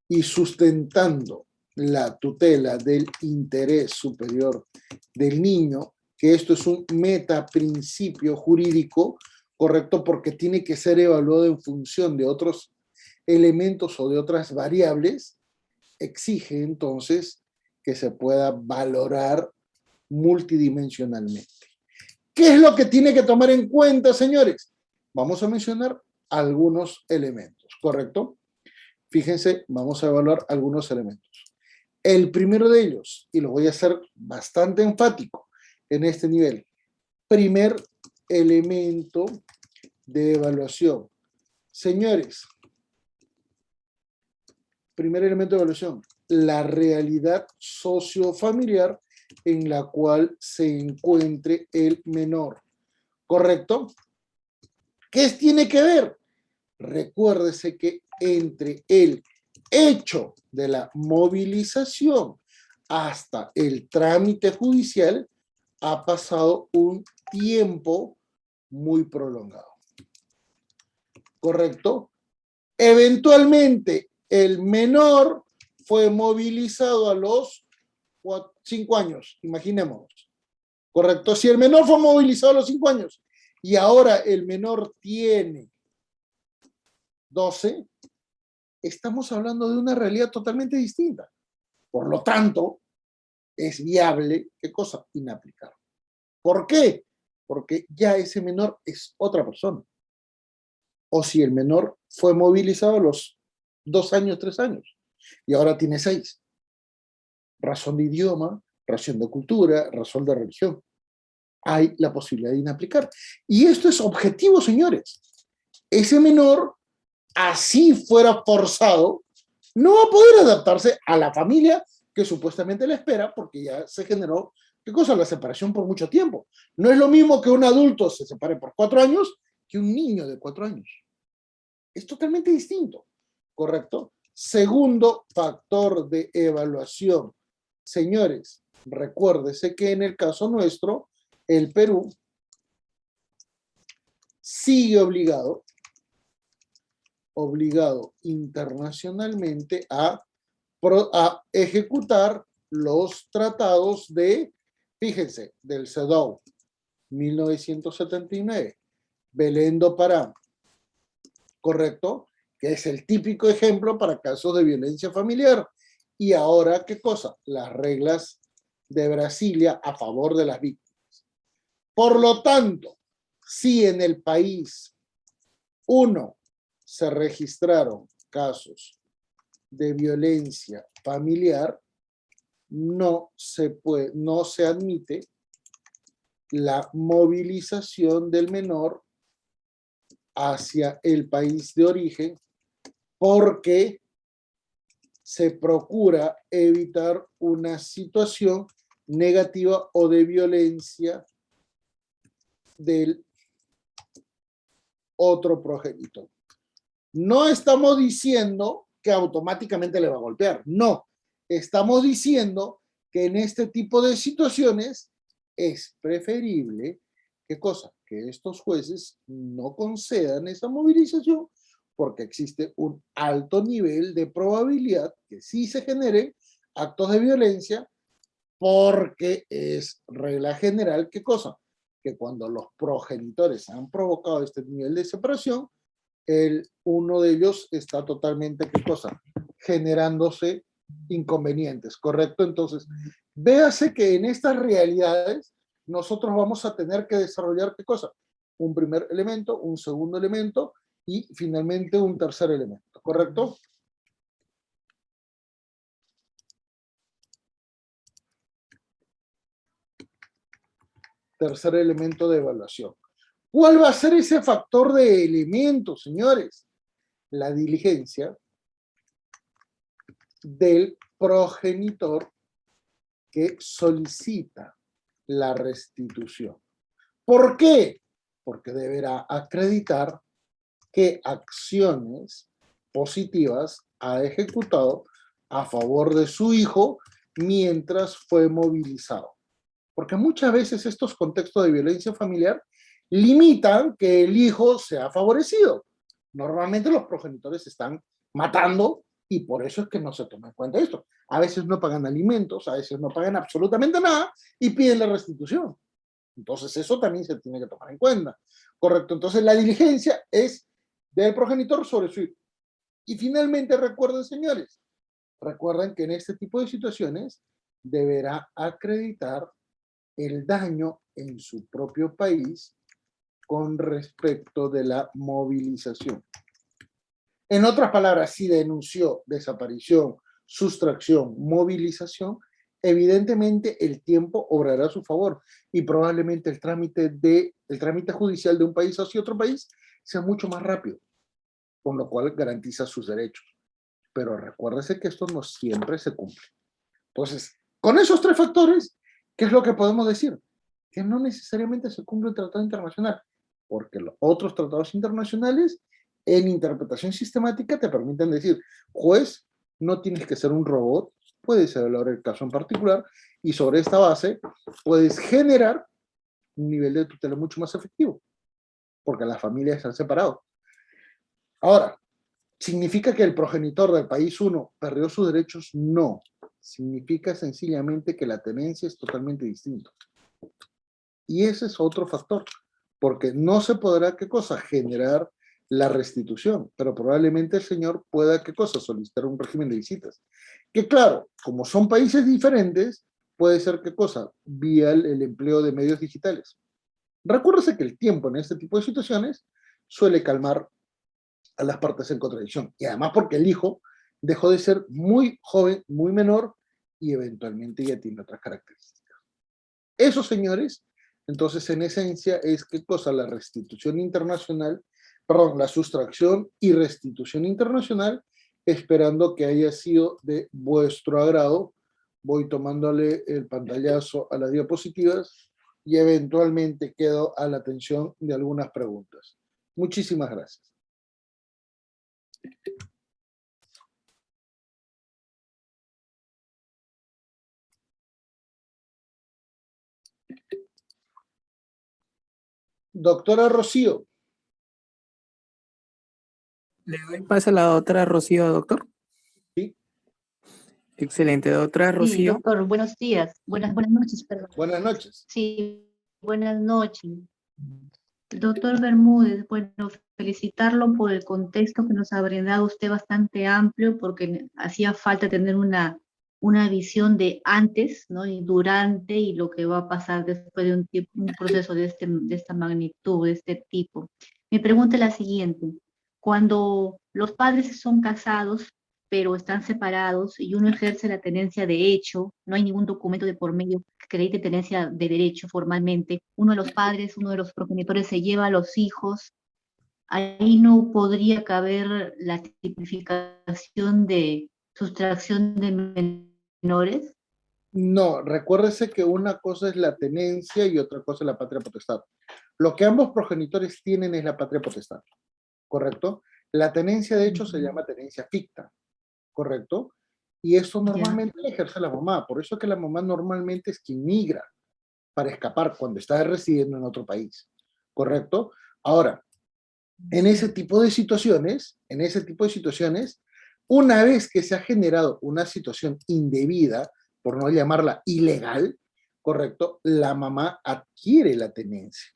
y sustentando la tutela del interés superior del niño, que esto es un metaprincipio jurídico, correcto, porque tiene que ser evaluado en función de otros elementos o de otras variables, exige entonces que se pueda valorar multidimensionalmente. ¿Qué es lo que tiene que tomar en cuenta, señores? Vamos a mencionar algunos elementos, ¿correcto? Fíjense, vamos a evaluar algunos elementos. El primero de ellos, y lo voy a hacer bastante enfático en este nivel, primer elemento de evaluación. Señores, primer elemento de evaluación, la realidad sociofamiliar en la cual se encuentre el menor. ¿Correcto? ¿Qué tiene que ver? Recuérdese que entre el hecho de la movilización hasta el trámite judicial ha pasado un tiempo muy prolongado. ¿Correcto? Eventualmente, el menor fue movilizado a los 5 años, imaginémonos. ¿Correcto? Si el menor fue movilizado a los 5 años y ahora el menor tiene 12, estamos hablando de una realidad totalmente distinta. Por lo tanto, es viable, ¿qué cosa? Inaplicar. ¿Por qué? Porque ya ese menor es otra persona. O si el menor fue movilizado a los 2 años, 3 años, y ahora tiene 6. Razón de idioma, razón de cultura, razón de religión. Hay la posibilidad de inaplicar. Y esto es objetivo, señores. Ese menor, así fuera forzado, no va a poder adaptarse a la familia que supuestamente le espera porque ya se generó, ¿qué cosa? La separación por mucho tiempo. No es lo mismo que un adulto se separe por 4 años que un niño de 4 años. Es totalmente distinto, ¿correcto? Segundo factor de evaluación. Señores, recuérdese que en el caso nuestro, el Perú sigue obligado internacionalmente a ejecutar los tratados de, fíjense, del CEDAW, 1979, Belém do Pará, ¿correcto? Que es el típico ejemplo para casos de violencia familiar. Y ahora, ¿qué cosa? Las reglas de Brasilia a favor de las víctimas. Por lo tanto, si en el país, 1, se registraron casos de violencia familiar, no se admite la movilización del menor hacia el país de origen porque se procura evitar una situación negativa o de violencia del otro progenitor. No estamos diciendo que automáticamente le va a golpear, no. Estamos diciendo que en este tipo de situaciones es preferible, ¿qué cosa? Que estos jueces no concedan esa movilización porque existe un alto nivel de probabilidad que sí se generen actos de violencia porque es regla general, ¿qué cosa? Que cuando los progenitores han provocado este nivel de separación, uno de ellos está totalmente, ¿qué cosa? Generándose inconvenientes, ¿correcto? Entonces, véase que en estas realidades nosotros vamos a tener que desarrollar, ¿qué cosa? Un primer elemento, un segundo elemento y finalmente un tercer elemento, ¿correcto? tercer elemento de evaluación. ¿Cuál va a ser ese factor de elementos, señores? La diligencia del progenitor que solicita la restitución. ¿Por qué? Porque deberá acreditar qué acciones positivas ha ejecutado a favor de su hijo mientras fue movilizado. Porque muchas veces estos contextos de violencia familiar limitan que el hijo sea favorecido. Normalmente los progenitores están matando y por eso es que no se toma en cuenta esto. A veces no pagan alimentos, a veces no pagan absolutamente nada y piden la restitución. Entonces eso también se tiene que tomar en cuenta. Correcto. Entonces la diligencia es del progenitor sobre su hijo. Y finalmente recuerden, señores, recuerden que en este tipo de situaciones deberá acreditar el daño en su propio país con respecto de la movilización. En otras palabras, si denunció desaparición, sustracción, movilización, evidentemente el tiempo obrará a su favor y probablemente el trámite judicial de un país hacia otro país sea mucho más rápido, con lo cual garantiza sus derechos. Pero recuérdese que esto no siempre se cumple. Entonces, con esos tres factores, ¿qué es lo que podemos decir? Que no necesariamente se cumple un tratado internacional, porque los otros tratados internacionales en interpretación sistemática te permiten decir, juez, no tienes que ser un robot, puedes evaluar el caso en particular y sobre esta base puedes generar un nivel de tutela mucho más efectivo, porque las familias están separadas. Ahora, ¿significa que el progenitor del país 1 perdió sus derechos? No. Significa sencillamente que la tenencia es totalmente distinta. Y ese es otro factor, porque no se podrá, ¿qué cosa? Generar la restitución, pero probablemente el señor pueda, ¿qué cosa? Solicitar un régimen de visitas. Que claro, como son países diferentes, puede ser, ¿qué cosa? Vía el empleo de medios digitales. Recuérdese que el tiempo en este tipo de situaciones suele calmar a las partes en contradicción. Y además porque el hijo dejó de ser muy joven, muy menor, y eventualmente ya tiene otras características. Eso, señores, entonces en esencia es qué cosa, la restitución internacional, perdón, la sustracción y restitución internacional, esperando que haya sido de vuestro agrado. Voy tomándole el pantallazo a las diapositivas y eventualmente quedo a la atención de algunas preguntas. Muchísimas gracias. Doctora Rocío. Le doy paso a la doctora Rocío, doctor. Sí. Excelente, doctora Sí, Rocío. doctor, buenos días. Buenas noches, perdón. Buenas noches. Sí, buenas noches. Doctor Bermúdez, bueno, felicitarlo por el contexto que nos ha brindado usted bastante amplio, porque hacía falta tener una visión de antes, ¿no? Y durante, y lo que va a pasar después de un proceso de esta magnitud, de este tipo. Mi pregunta es la siguiente. Cuando los padres son casados, pero están separados y uno ejerce la tenencia de hecho, no hay ningún documento de por medio que acredite tenencia de derecho formalmente, uno de los padres, uno de los progenitores se lleva a los hijos, ahí no podría caber la tipificación de sustracción de menores. No, recuérdese que una cosa es la tenencia y otra cosa es la patria potestad. Lo que ambos progenitores tienen es la patria potestad, ¿correcto? La tenencia, de hecho, se llama tenencia ficta, ¿correcto? Y eso normalmente la ejerce la mamá, por eso es que la mamá normalmente es quien migra para escapar cuando está residiendo en otro país, ¿correcto? Ahora, en ese tipo de situaciones, una vez que se ha generado una situación indebida, por no llamarla ilegal, ¿correcto? La mamá adquiere la tenencia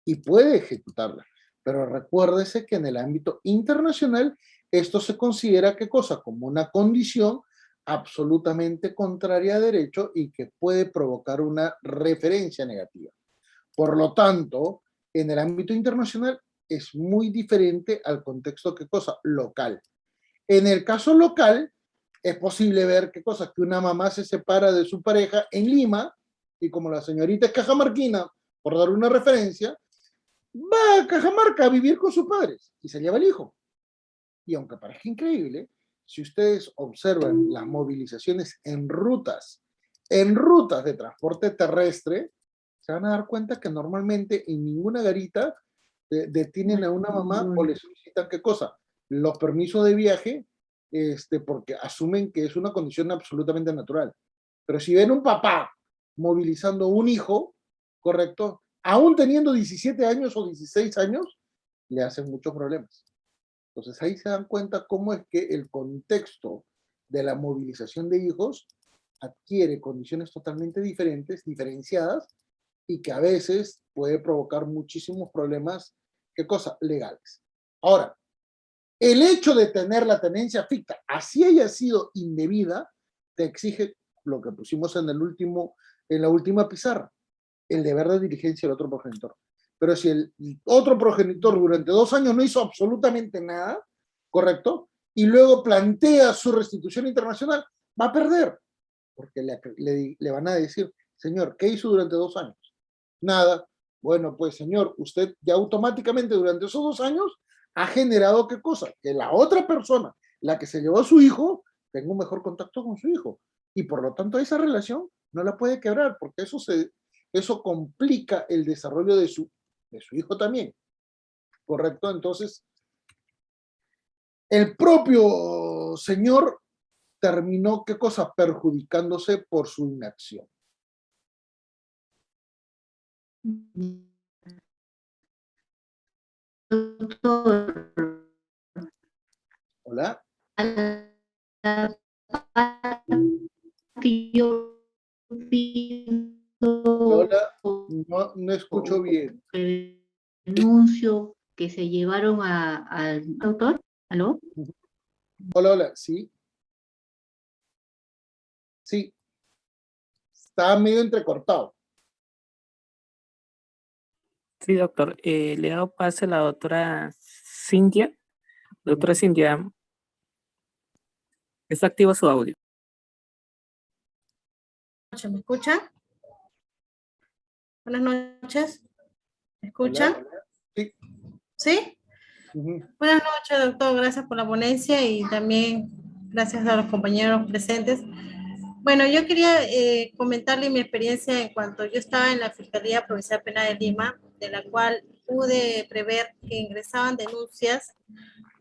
y puede ejecutarla. Pero recuérdese que en el ámbito internacional esto se considera, ¿qué cosa? Como una condición absolutamente contraria a derecho y que puede provocar una referencia negativa. Por lo tanto, en el ámbito internacional es muy diferente al contexto, ¿qué cosa? Local. En el caso local, es posible ver qué cosa, que una mamá se separa de su pareja en Lima y como la señorita es cajamarquina, por dar una referencia, va a Cajamarca a vivir con sus padres y se lleva el hijo. Y aunque parezca increíble, si ustedes observan las movilizaciones en rutas de transporte terrestre, se van a dar cuenta que normalmente en ninguna garita detienen a una mamá o le solicitan qué cosa, los permisos de viaje, porque asumen que es una condición absolutamente natural. Pero si ven un papá movilizando un hijo, correcto, aún teniendo 17 años o 16 años, le hacen muchos problemas. Entonces ahí se dan cuenta cómo es que el contexto de la movilización de hijos adquiere condiciones totalmente diferentes, diferenciadas, y que a veces puede provocar muchísimos problemas, ¿qué cosa? Legales. Ahora, el hecho de tener la tenencia ficta, así haya sido indebida, te exige lo que pusimos en la última pizarra, el deber de diligencia del otro progenitor. Pero si el otro progenitor durante 2 años no hizo absolutamente nada, ¿correcto? Y luego plantea su restitución internacional, va a perder, porque le van a decir, señor, ¿qué hizo durante 2 años? Nada. Bueno, pues señor, usted ya automáticamente durante esos 2 años ha generado qué cosa, que la otra persona, la que se llevó a su hijo, tenga un mejor contacto con su hijo. Y por lo tanto esa relación no la puede quebrar, porque eso complica el desarrollo de su hijo también. ¿Correcto? Entonces, el propio señor terminó, ¿qué cosa? Perjudicándose por su inacción. Doctor, ¿Hola? a la parte yo pido Hola, no escucho bien. denuncio que se llevaron al doctor. ¿Aló? Hola, sí. Sí, está medio entrecortado. Sí, doctor. Le he dado pase a la doctora Cintia. Doctora Cintia, está activo su audio. ¿Me escuchan? Buenas noches. ¿Me escuchan? Hola. Sí. ¿Sí? Buenas noches, doctor. Gracias por la ponencia y también gracias a los compañeros presentes. Bueno, yo quería comentarle mi experiencia en cuanto yo estaba en la Fiscalía Provincial Penal de Lima, de la cual pude prever que ingresaban denuncias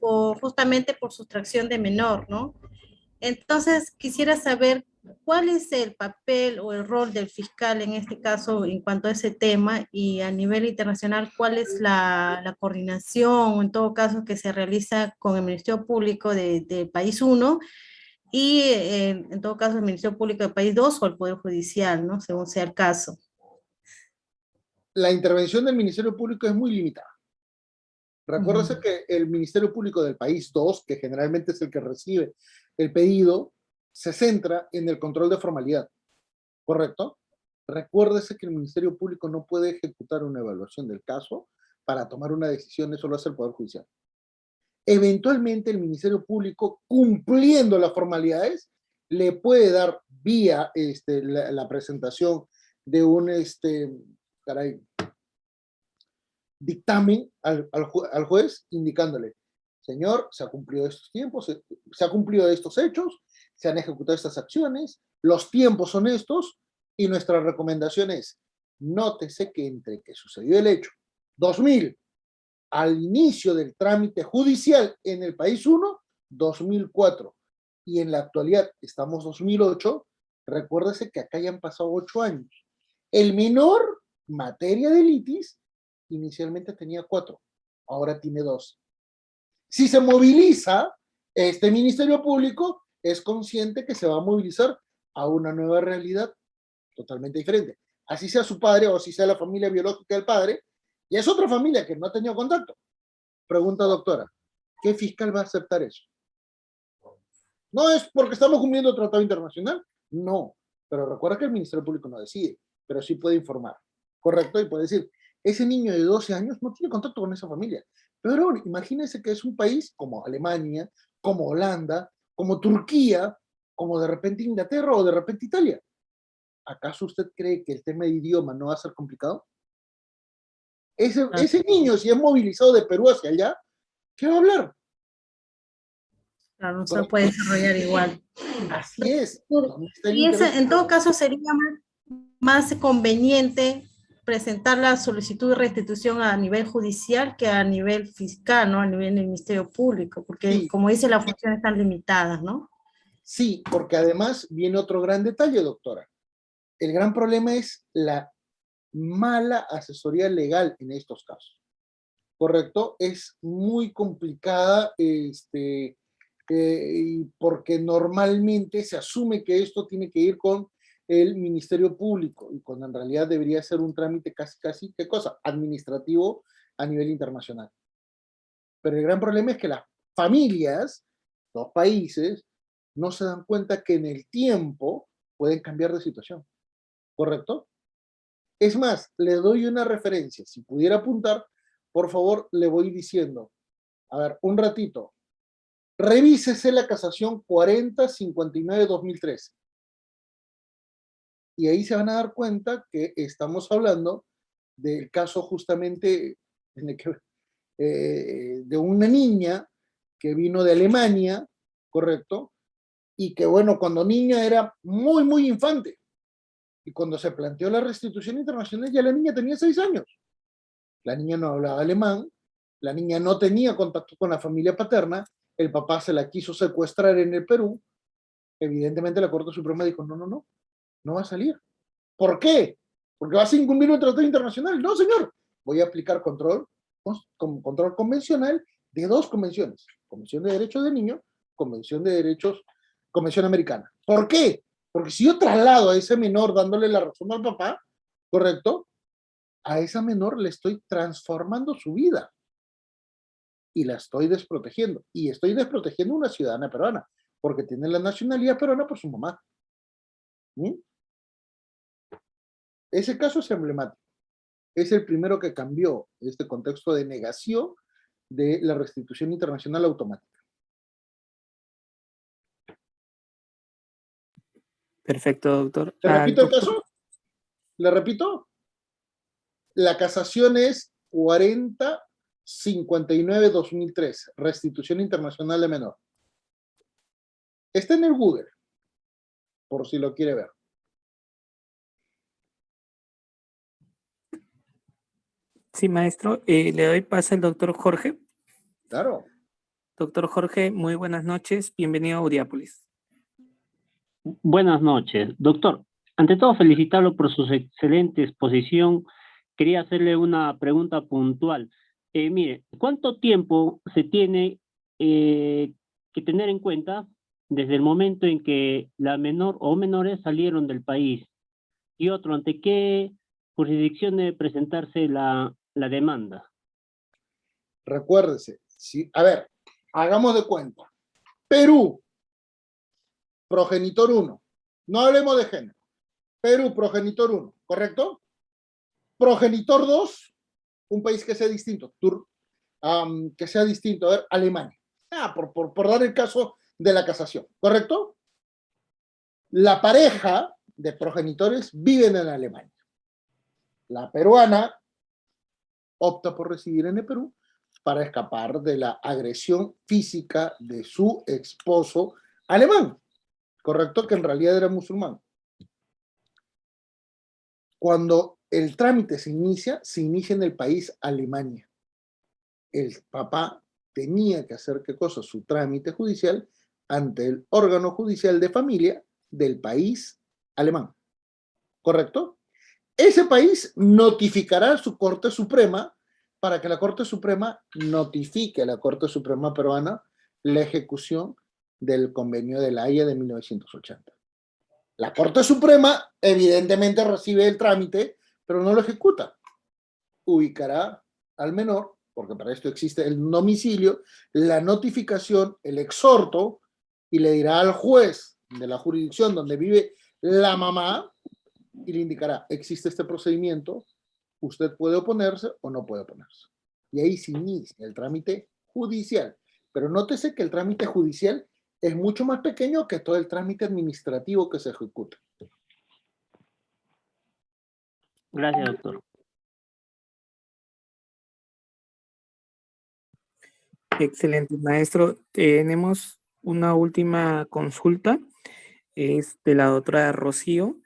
justamente por sustracción de menor, ¿no? Entonces, quisiera saber cuál es el papel o el rol del fiscal en este caso en cuanto a ese tema y a nivel internacional, cuál es la coordinación o en todo caso que se realiza con el Ministerio Público del país 1 y en todo caso el Ministerio Público del país 2 o el Poder Judicial, ¿no? Según sea el caso. La intervención del Ministerio Público es muy limitada. Recuérdese que el Ministerio Público del país 2, que generalmente es el que recibe el pedido, se centra en el control de formalidad, ¿correcto? Recuérdese que el Ministerio Público no puede ejecutar una evaluación del caso para tomar una decisión, eso lo hace el Poder Judicial. Eventualmente el Ministerio Público, cumpliendo las formalidades, le puede dar vía la presentación de un dictamen al juez indicándole, señor, se ha cumplido estos tiempos, se ha cumplido estos hechos, se han ejecutado estas acciones, los tiempos son estos, y nuestra recomendación es, nótese que entre que sucedió el hecho 2000 al inicio del trámite judicial en el país 1, 2004, y en la actualidad estamos 2008, recuérdese que acá ya han pasado 8 años. El menor, materia de litis, inicialmente tenía 4, ahora tiene 2. Si se moviliza, este Ministerio Público es consciente que se va a movilizar a una nueva realidad totalmente diferente. Así sea su padre o así sea la familia biológica del padre, y es otra familia que no ha tenido contacto. Pregunta, doctora, ¿qué fiscal va a aceptar eso? ¿No es porque estamos cumpliendo tratado internacional? No, pero recuerda que el Ministerio Público no decide, pero sí puede informar, ¿correcto? Y puede decir, ese niño de 12 años no tiene contacto con esa familia. Pero imagínense que es un país como Alemania, como Holanda, como Turquía, como de repente Inglaterra o de repente Italia. ¿Acaso usted cree que el tema de idioma no va a ser complicado? Ese niño, si es movilizado de Perú hacia allá, ¿qué va a hablar? Claro, no se puede desarrollar igual. Así es. ¿Dónde está el Y ese, interés? en todo caso, sería más conveniente presentar la solicitud de restitución a nivel judicial que a nivel fiscal, ¿no? A nivel del Ministerio Público, porque Sí. como dice, las funciones están limitadas, ¿no? Sí, porque además viene otro gran detalle, doctora. El gran problema es la mala asesoría legal en estos casos. ¿Correcto? Es muy complicada, porque normalmente se asume que esto tiene que ir con el Ministerio Público, y cuando en realidad debería ser un trámite casi, ¿qué cosa? Administrativo a nivel internacional. Pero el gran problema es que las familias, los países, no se dan cuenta que en el tiempo pueden cambiar de situación. ¿Correcto? Es más, le doy una referencia. Si pudiera apuntar, por favor, le voy diciendo. A ver, un ratito. Revísese la casación 4059-2013. Y ahí se van a dar cuenta que estamos hablando del caso justamente de una niña que vino de Alemania, ¿correcto? Y que, bueno, cuando niña era muy, muy infante. Y cuando se planteó la restitución internacional, ya la niña tenía 6 años. La niña no hablaba alemán, la niña no tenía contacto con la familia paterna, el papá se la quiso secuestrar en el Perú. Evidentemente la Corte Suprema dijo, no va a salir. ¿Por qué? Porque vas a incumplir un tratado internacional. No, señor, voy a aplicar control convencional de 2 convenciones. Convención de Derechos del Niño, Convención Americana. ¿Por qué? Porque si yo traslado a ese menor dándole la razón al papá, ¿correcto? A esa menor le estoy transformando su vida y la estoy desprotegiendo. Y estoy desprotegiendo a una ciudadana peruana, porque tiene la nacionalidad peruana por su mamá. ¿Mm? Ese caso es emblemático. Es el primero que cambió este contexto de negación de la restitución internacional automática. Perfecto, doctor. ¿Te repito el caso? ¿Le repito? La casación es 4059-2003, restitución internacional de menor. Está en el Google, por si lo quiere ver. Sí, maestro. Le doy paso al doctor Jorge. Claro. Doctor Jorge, muy buenas noches. Bienvenido a Auriápolis. Buenas noches, doctor. Ante todo, felicitarlo por su excelente exposición. Quería hacerle una pregunta puntual. Mire, ¿cuánto tiempo se tiene que tener en cuenta desde el momento en que la menor o menores salieron del país? Y otro, ¿ante qué jurisdicción debe presentarse la demanda? Recuérdese, sí, a ver, hagamos de cuenta. Perú, progenitor 1. No hablemos de género. Perú, progenitor 1, ¿correcto? Progenitor 2, un país que sea distinto. Que sea distinto. A ver, Alemania. Por dar el caso de la casación, ¿correcto? La pareja de progenitores viven en Alemania. La peruana opta por residir en el Perú para escapar de la agresión física de su esposo alemán, ¿correcto? Que en realidad era musulmán. Cuando el trámite se inicia en el país Alemania. El papá tenía que hacer, ¿qué cosa? Su trámite judicial ante el órgano judicial de familia del país alemán, ¿correcto? Ese país notificará a su Corte Suprema para que la Corte Suprema notifique a la Corte Suprema peruana la ejecución del Convenio de La Haya de 1980. La Corte Suprema evidentemente recibe el trámite, pero no lo ejecuta. Ubicará al menor, porque para esto existe el domicilio, la notificación, el exhorto, y le dirá al juez de la jurisdicción donde vive la mamá, y le indicará, existe este procedimiento, usted puede oponerse o no puede oponerse. Y ahí se inicia el trámite judicial. Pero nótese que el trámite judicial es mucho más pequeño que todo el trámite administrativo que se ejecuta. Gracias, doctor. Excelente, maestro. Tenemos una última consulta. Es de la doctora Rocío.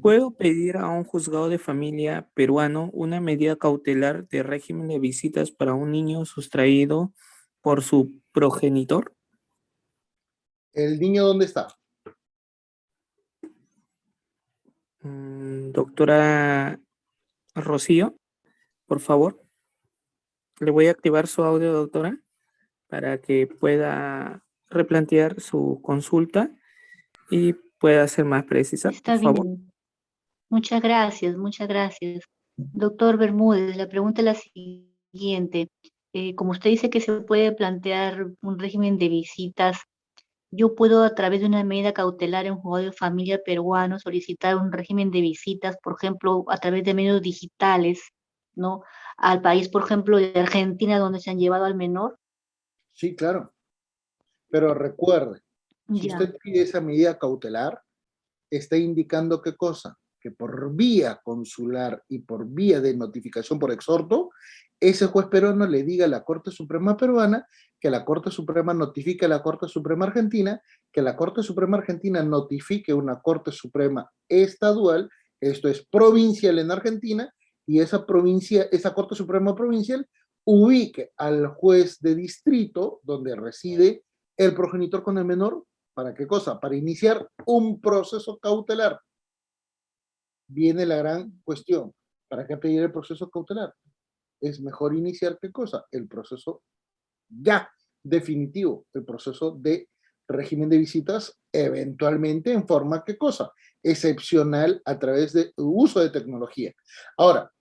¿Puedo pedir a un juzgado de familia peruano una medida cautelar de régimen de visitas para un niño sustraído por su progenitor? ¿El niño dónde está? Doctora Rocío, por favor. Le voy a activar su audio, doctora, para que pueda replantear su consulta y pueda ser más precisa, por Está favor. bien. Muchas gracias, muchas gracias. Doctor Bermúdez, la pregunta es la siguiente. Como usted dice que se puede plantear un régimen de visitas, yo puedo a través de una medida cautelar en un juzgado de familia peruano solicitar un régimen de visitas, por ejemplo, a través de medios digitales, ¿no? Al país, por ejemplo, de Argentina, donde se han llevado al menor. Sí, claro. Pero recuerde, si Ya, usted pide esa medida cautelar, está indicando qué cosa, que por vía consular y por vía de notificación por exhorto, ese juez peruano le diga a la Corte Suprema peruana, que la Corte Suprema notifique a la Corte Suprema argentina, que la Corte Suprema argentina notifique una Corte Suprema estadual, esto es provincial en Argentina, y esa provincia, esa Corte Suprema provincial ubique al juez de distrito donde reside el progenitor con el menor. ¿Para qué cosa? Para iniciar un proceso cautelar. Viene la gran cuestión. ¿Para qué pedir el proceso cautelar? Es mejor iniciar qué cosa? El proceso ya definitivo, el proceso de régimen de visitas, eventualmente en forma qué cosa? Excepcional a través de uso de tecnología. Ahora,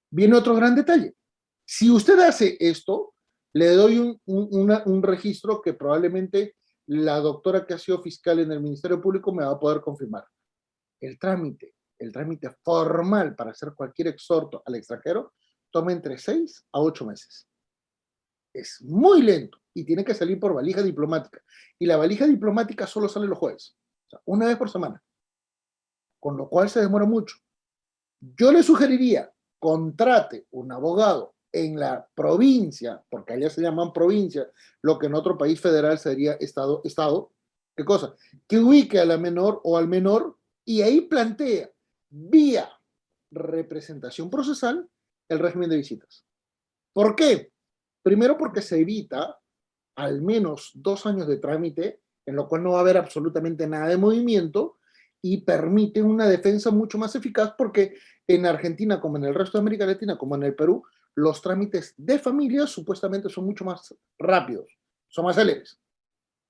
viene otro gran detalle. Si usted hace esto, le doy un registro que probablemente la doctora que ha sido fiscal en el Ministerio Público me va a poder confirmar. El trámite formal para hacer cualquier exhorto al extranjero toma entre 6 a 8 meses. Es muy lento y tiene que salir por valija diplomática. Y la valija diplomática solo sale los jueves, o sea, una vez por semana, con lo cual se demora mucho. Yo le sugeriría, contrate un abogado en la provincia, porque allá se llaman provincia, lo que en otro país federal sería estado, ¿qué cosa? Que ubique a la menor o al menor y ahí plantea vía representación procesal el régimen de visitas. ¿Por qué? Primero porque se evita al menos 2 años de trámite, en lo cual no va a haber absolutamente nada de movimiento, y permite una defensa mucho más eficaz porque en Argentina, como en el resto de América Latina, como en el Perú, los trámites de familia supuestamente son mucho más rápidos, son más céleres.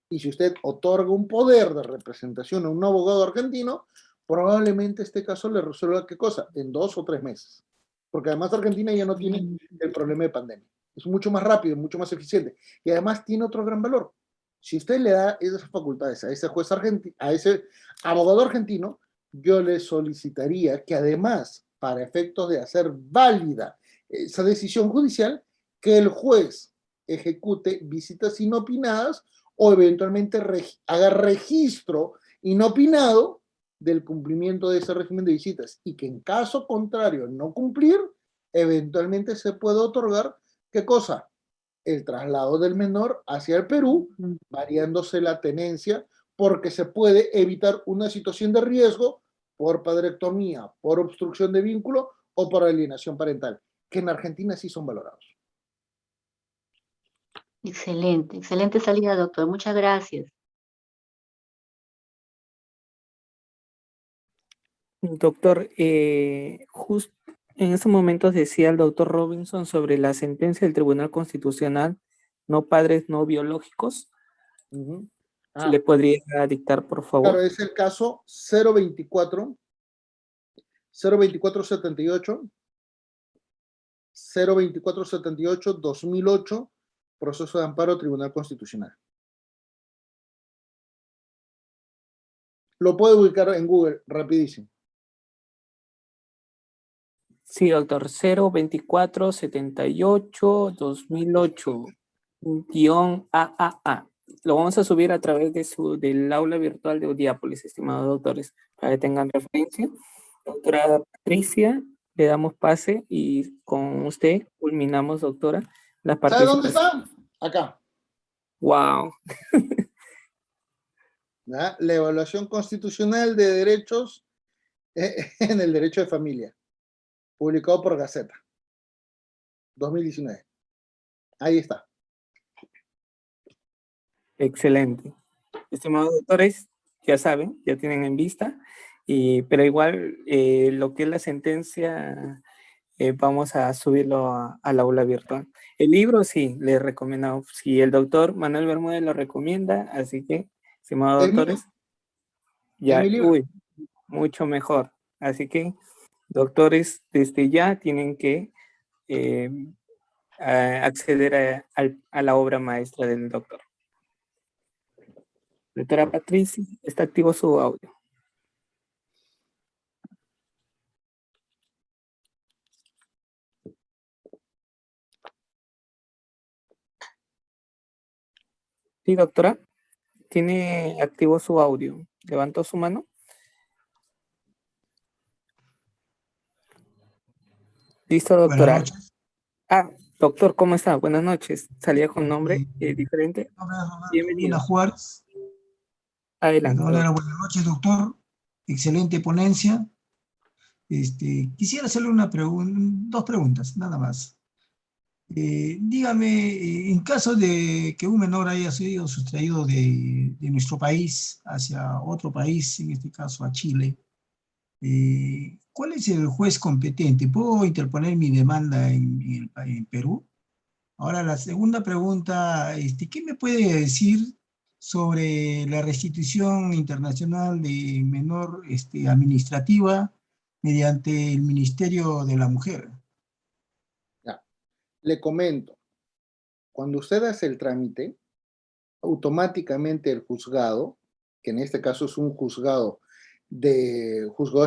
Y si usted otorga un poder de representación a un abogado argentino, probablemente este caso le resuelva qué cosa, en 2 o 3 meses. Porque además Argentina ya no tiene el problema de pandemia. Es mucho más rápido, mucho más eficiente. Y además tiene otro gran valor. Si usted le da esas facultades a ese juez argentino, a ese abogado argentino, yo le solicitaría que además, para efectos de hacer válida esa decisión judicial, que el juez ejecute visitas inopinadas o eventualmente haga registro inopinado del cumplimiento de ese régimen de visitas y que en caso contrario no cumplir, eventualmente se puede otorgar, ¿qué cosa? El traslado del menor hacia el Perú, variándose la tenencia, porque se puede evitar una situación de riesgo por padrectomía, por obstrucción de vínculo o por alienación parental, que en Argentina sí son valorados. excelente, excelente salida, doctor. Muchas gracias. Doctor, justo en estos momentos decía el doctor Robinson sobre la sentencia del Tribunal Constitucional, no padres no biológicos. ¿Se le podría dictar, por favor? Claro, es el caso 02478, 02478-2008, proceso de amparo Tribunal Constitucional. Lo puede ubicar en Google rapidísimo. Sí, doctor, 02478-2008-AAA. Lo vamos a subir a través de del aula virtual de Udiápolis, estimados doctores, para que tengan referencia. Doctora Patricia, le damos pase y con usted culminamos, doctora, la ¿Sabe dónde participación. está? Acá. Wow. ¿Ya? La evaluación constitucional de derechos en el derecho de familia, publicado por Gaceta, 2019. Ahí está. Excelente. Estimados doctores, ya saben, ya tienen en vista, pero igual lo que es la sentencia, vamos a subirlo al aula virtual. El libro sí, les recomiendo, si el doctor Manuel Bermúdez lo recomienda, así que, estimados Es mío, doctores, es ya, mi libro. mucho mejor. Así que, doctores, desde ya tienen que acceder a la obra maestra del doctor. Doctora Patricia, está activo su audio. Sí, doctora, tiene activo su audio. ¿Levantó su mano? Listo, Buenas doctora. noches. Doctor, ¿cómo está? Buenas noches. Salía con nombre diferente. Mi nombre es Roberto Bienvenido. Urbina Juárez. De Adelante, todas maneras, doctor. buenas noches, doctor. Excelente ponencia. Quisiera hacerle dos preguntas, nada más. Dígame, en caso de que un menor haya sido sustraído de nuestro país hacia otro país, en este caso a Chile, ¿cuál es el juez competente? ¿Puedo interponer mi demanda en Perú? Ahora, la segunda pregunta, ¿qué me puede decir sobre la restitución internacional de menor administrativa mediante el Ministerio de la Mujer? Ya. Le comento, cuando usted hace el trámite, automáticamente el juzgado, que en este caso es un juzgado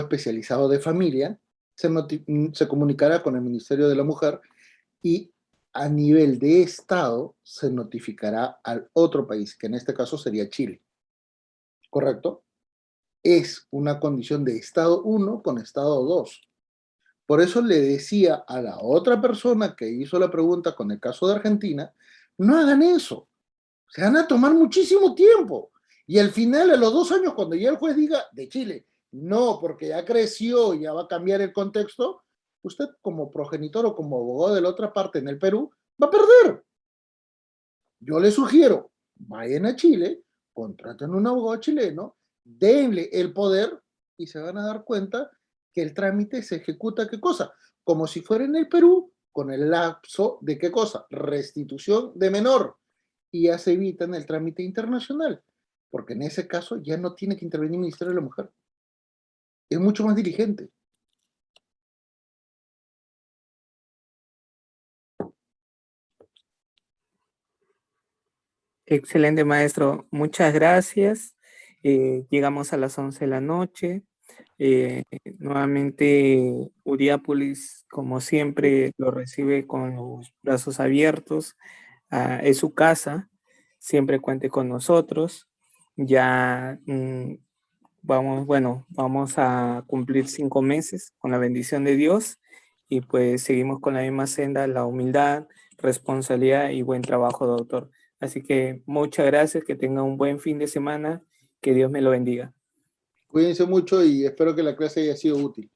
especializado de familia, se comunicará con el Ministerio de la Mujer y a nivel de Estado se notificará al otro país, que en este caso sería Chile. ¿Correcto? Es una condición de Estado 1 con Estado 2. Por eso le decía a la otra persona que hizo la pregunta con el caso de Argentina, no hagan eso. Se van a tomar muchísimo tiempo. Y al final, a los 2 años, cuando ya el juez diga de Chile, no, porque ya creció, ya va a cambiar el contexto, usted como progenitor o como abogado de la otra parte en el Perú, va a perder. Yo le sugiero, vayan a Chile, contraten un abogado chileno, denle el poder y se van a dar cuenta que el trámite se ejecuta, ¿qué cosa? Como si fuera en el Perú, con el lapso de ¿qué cosa? Restitución de menor. Y ya se evitan el trámite internacional, porque en ese caso ya no tiene que intervenir el Ministerio de la Mujer. Es mucho más diligente. Excelente, maestro. Muchas gracias. Llegamos a las 11 de la noche. Nuevamente, Uriápolis, como siempre, lo recibe con los brazos abiertos. Es su casa. Siempre cuente con nosotros. Ya vamos a cumplir 5 meses con la bendición de Dios y pues seguimos con la misma senda, la humildad, responsabilidad y buen trabajo, doctor. Así que muchas gracias, que tenga un buen fin de semana, que Dios me lo bendiga. Cuídense mucho y espero que la clase haya sido útil.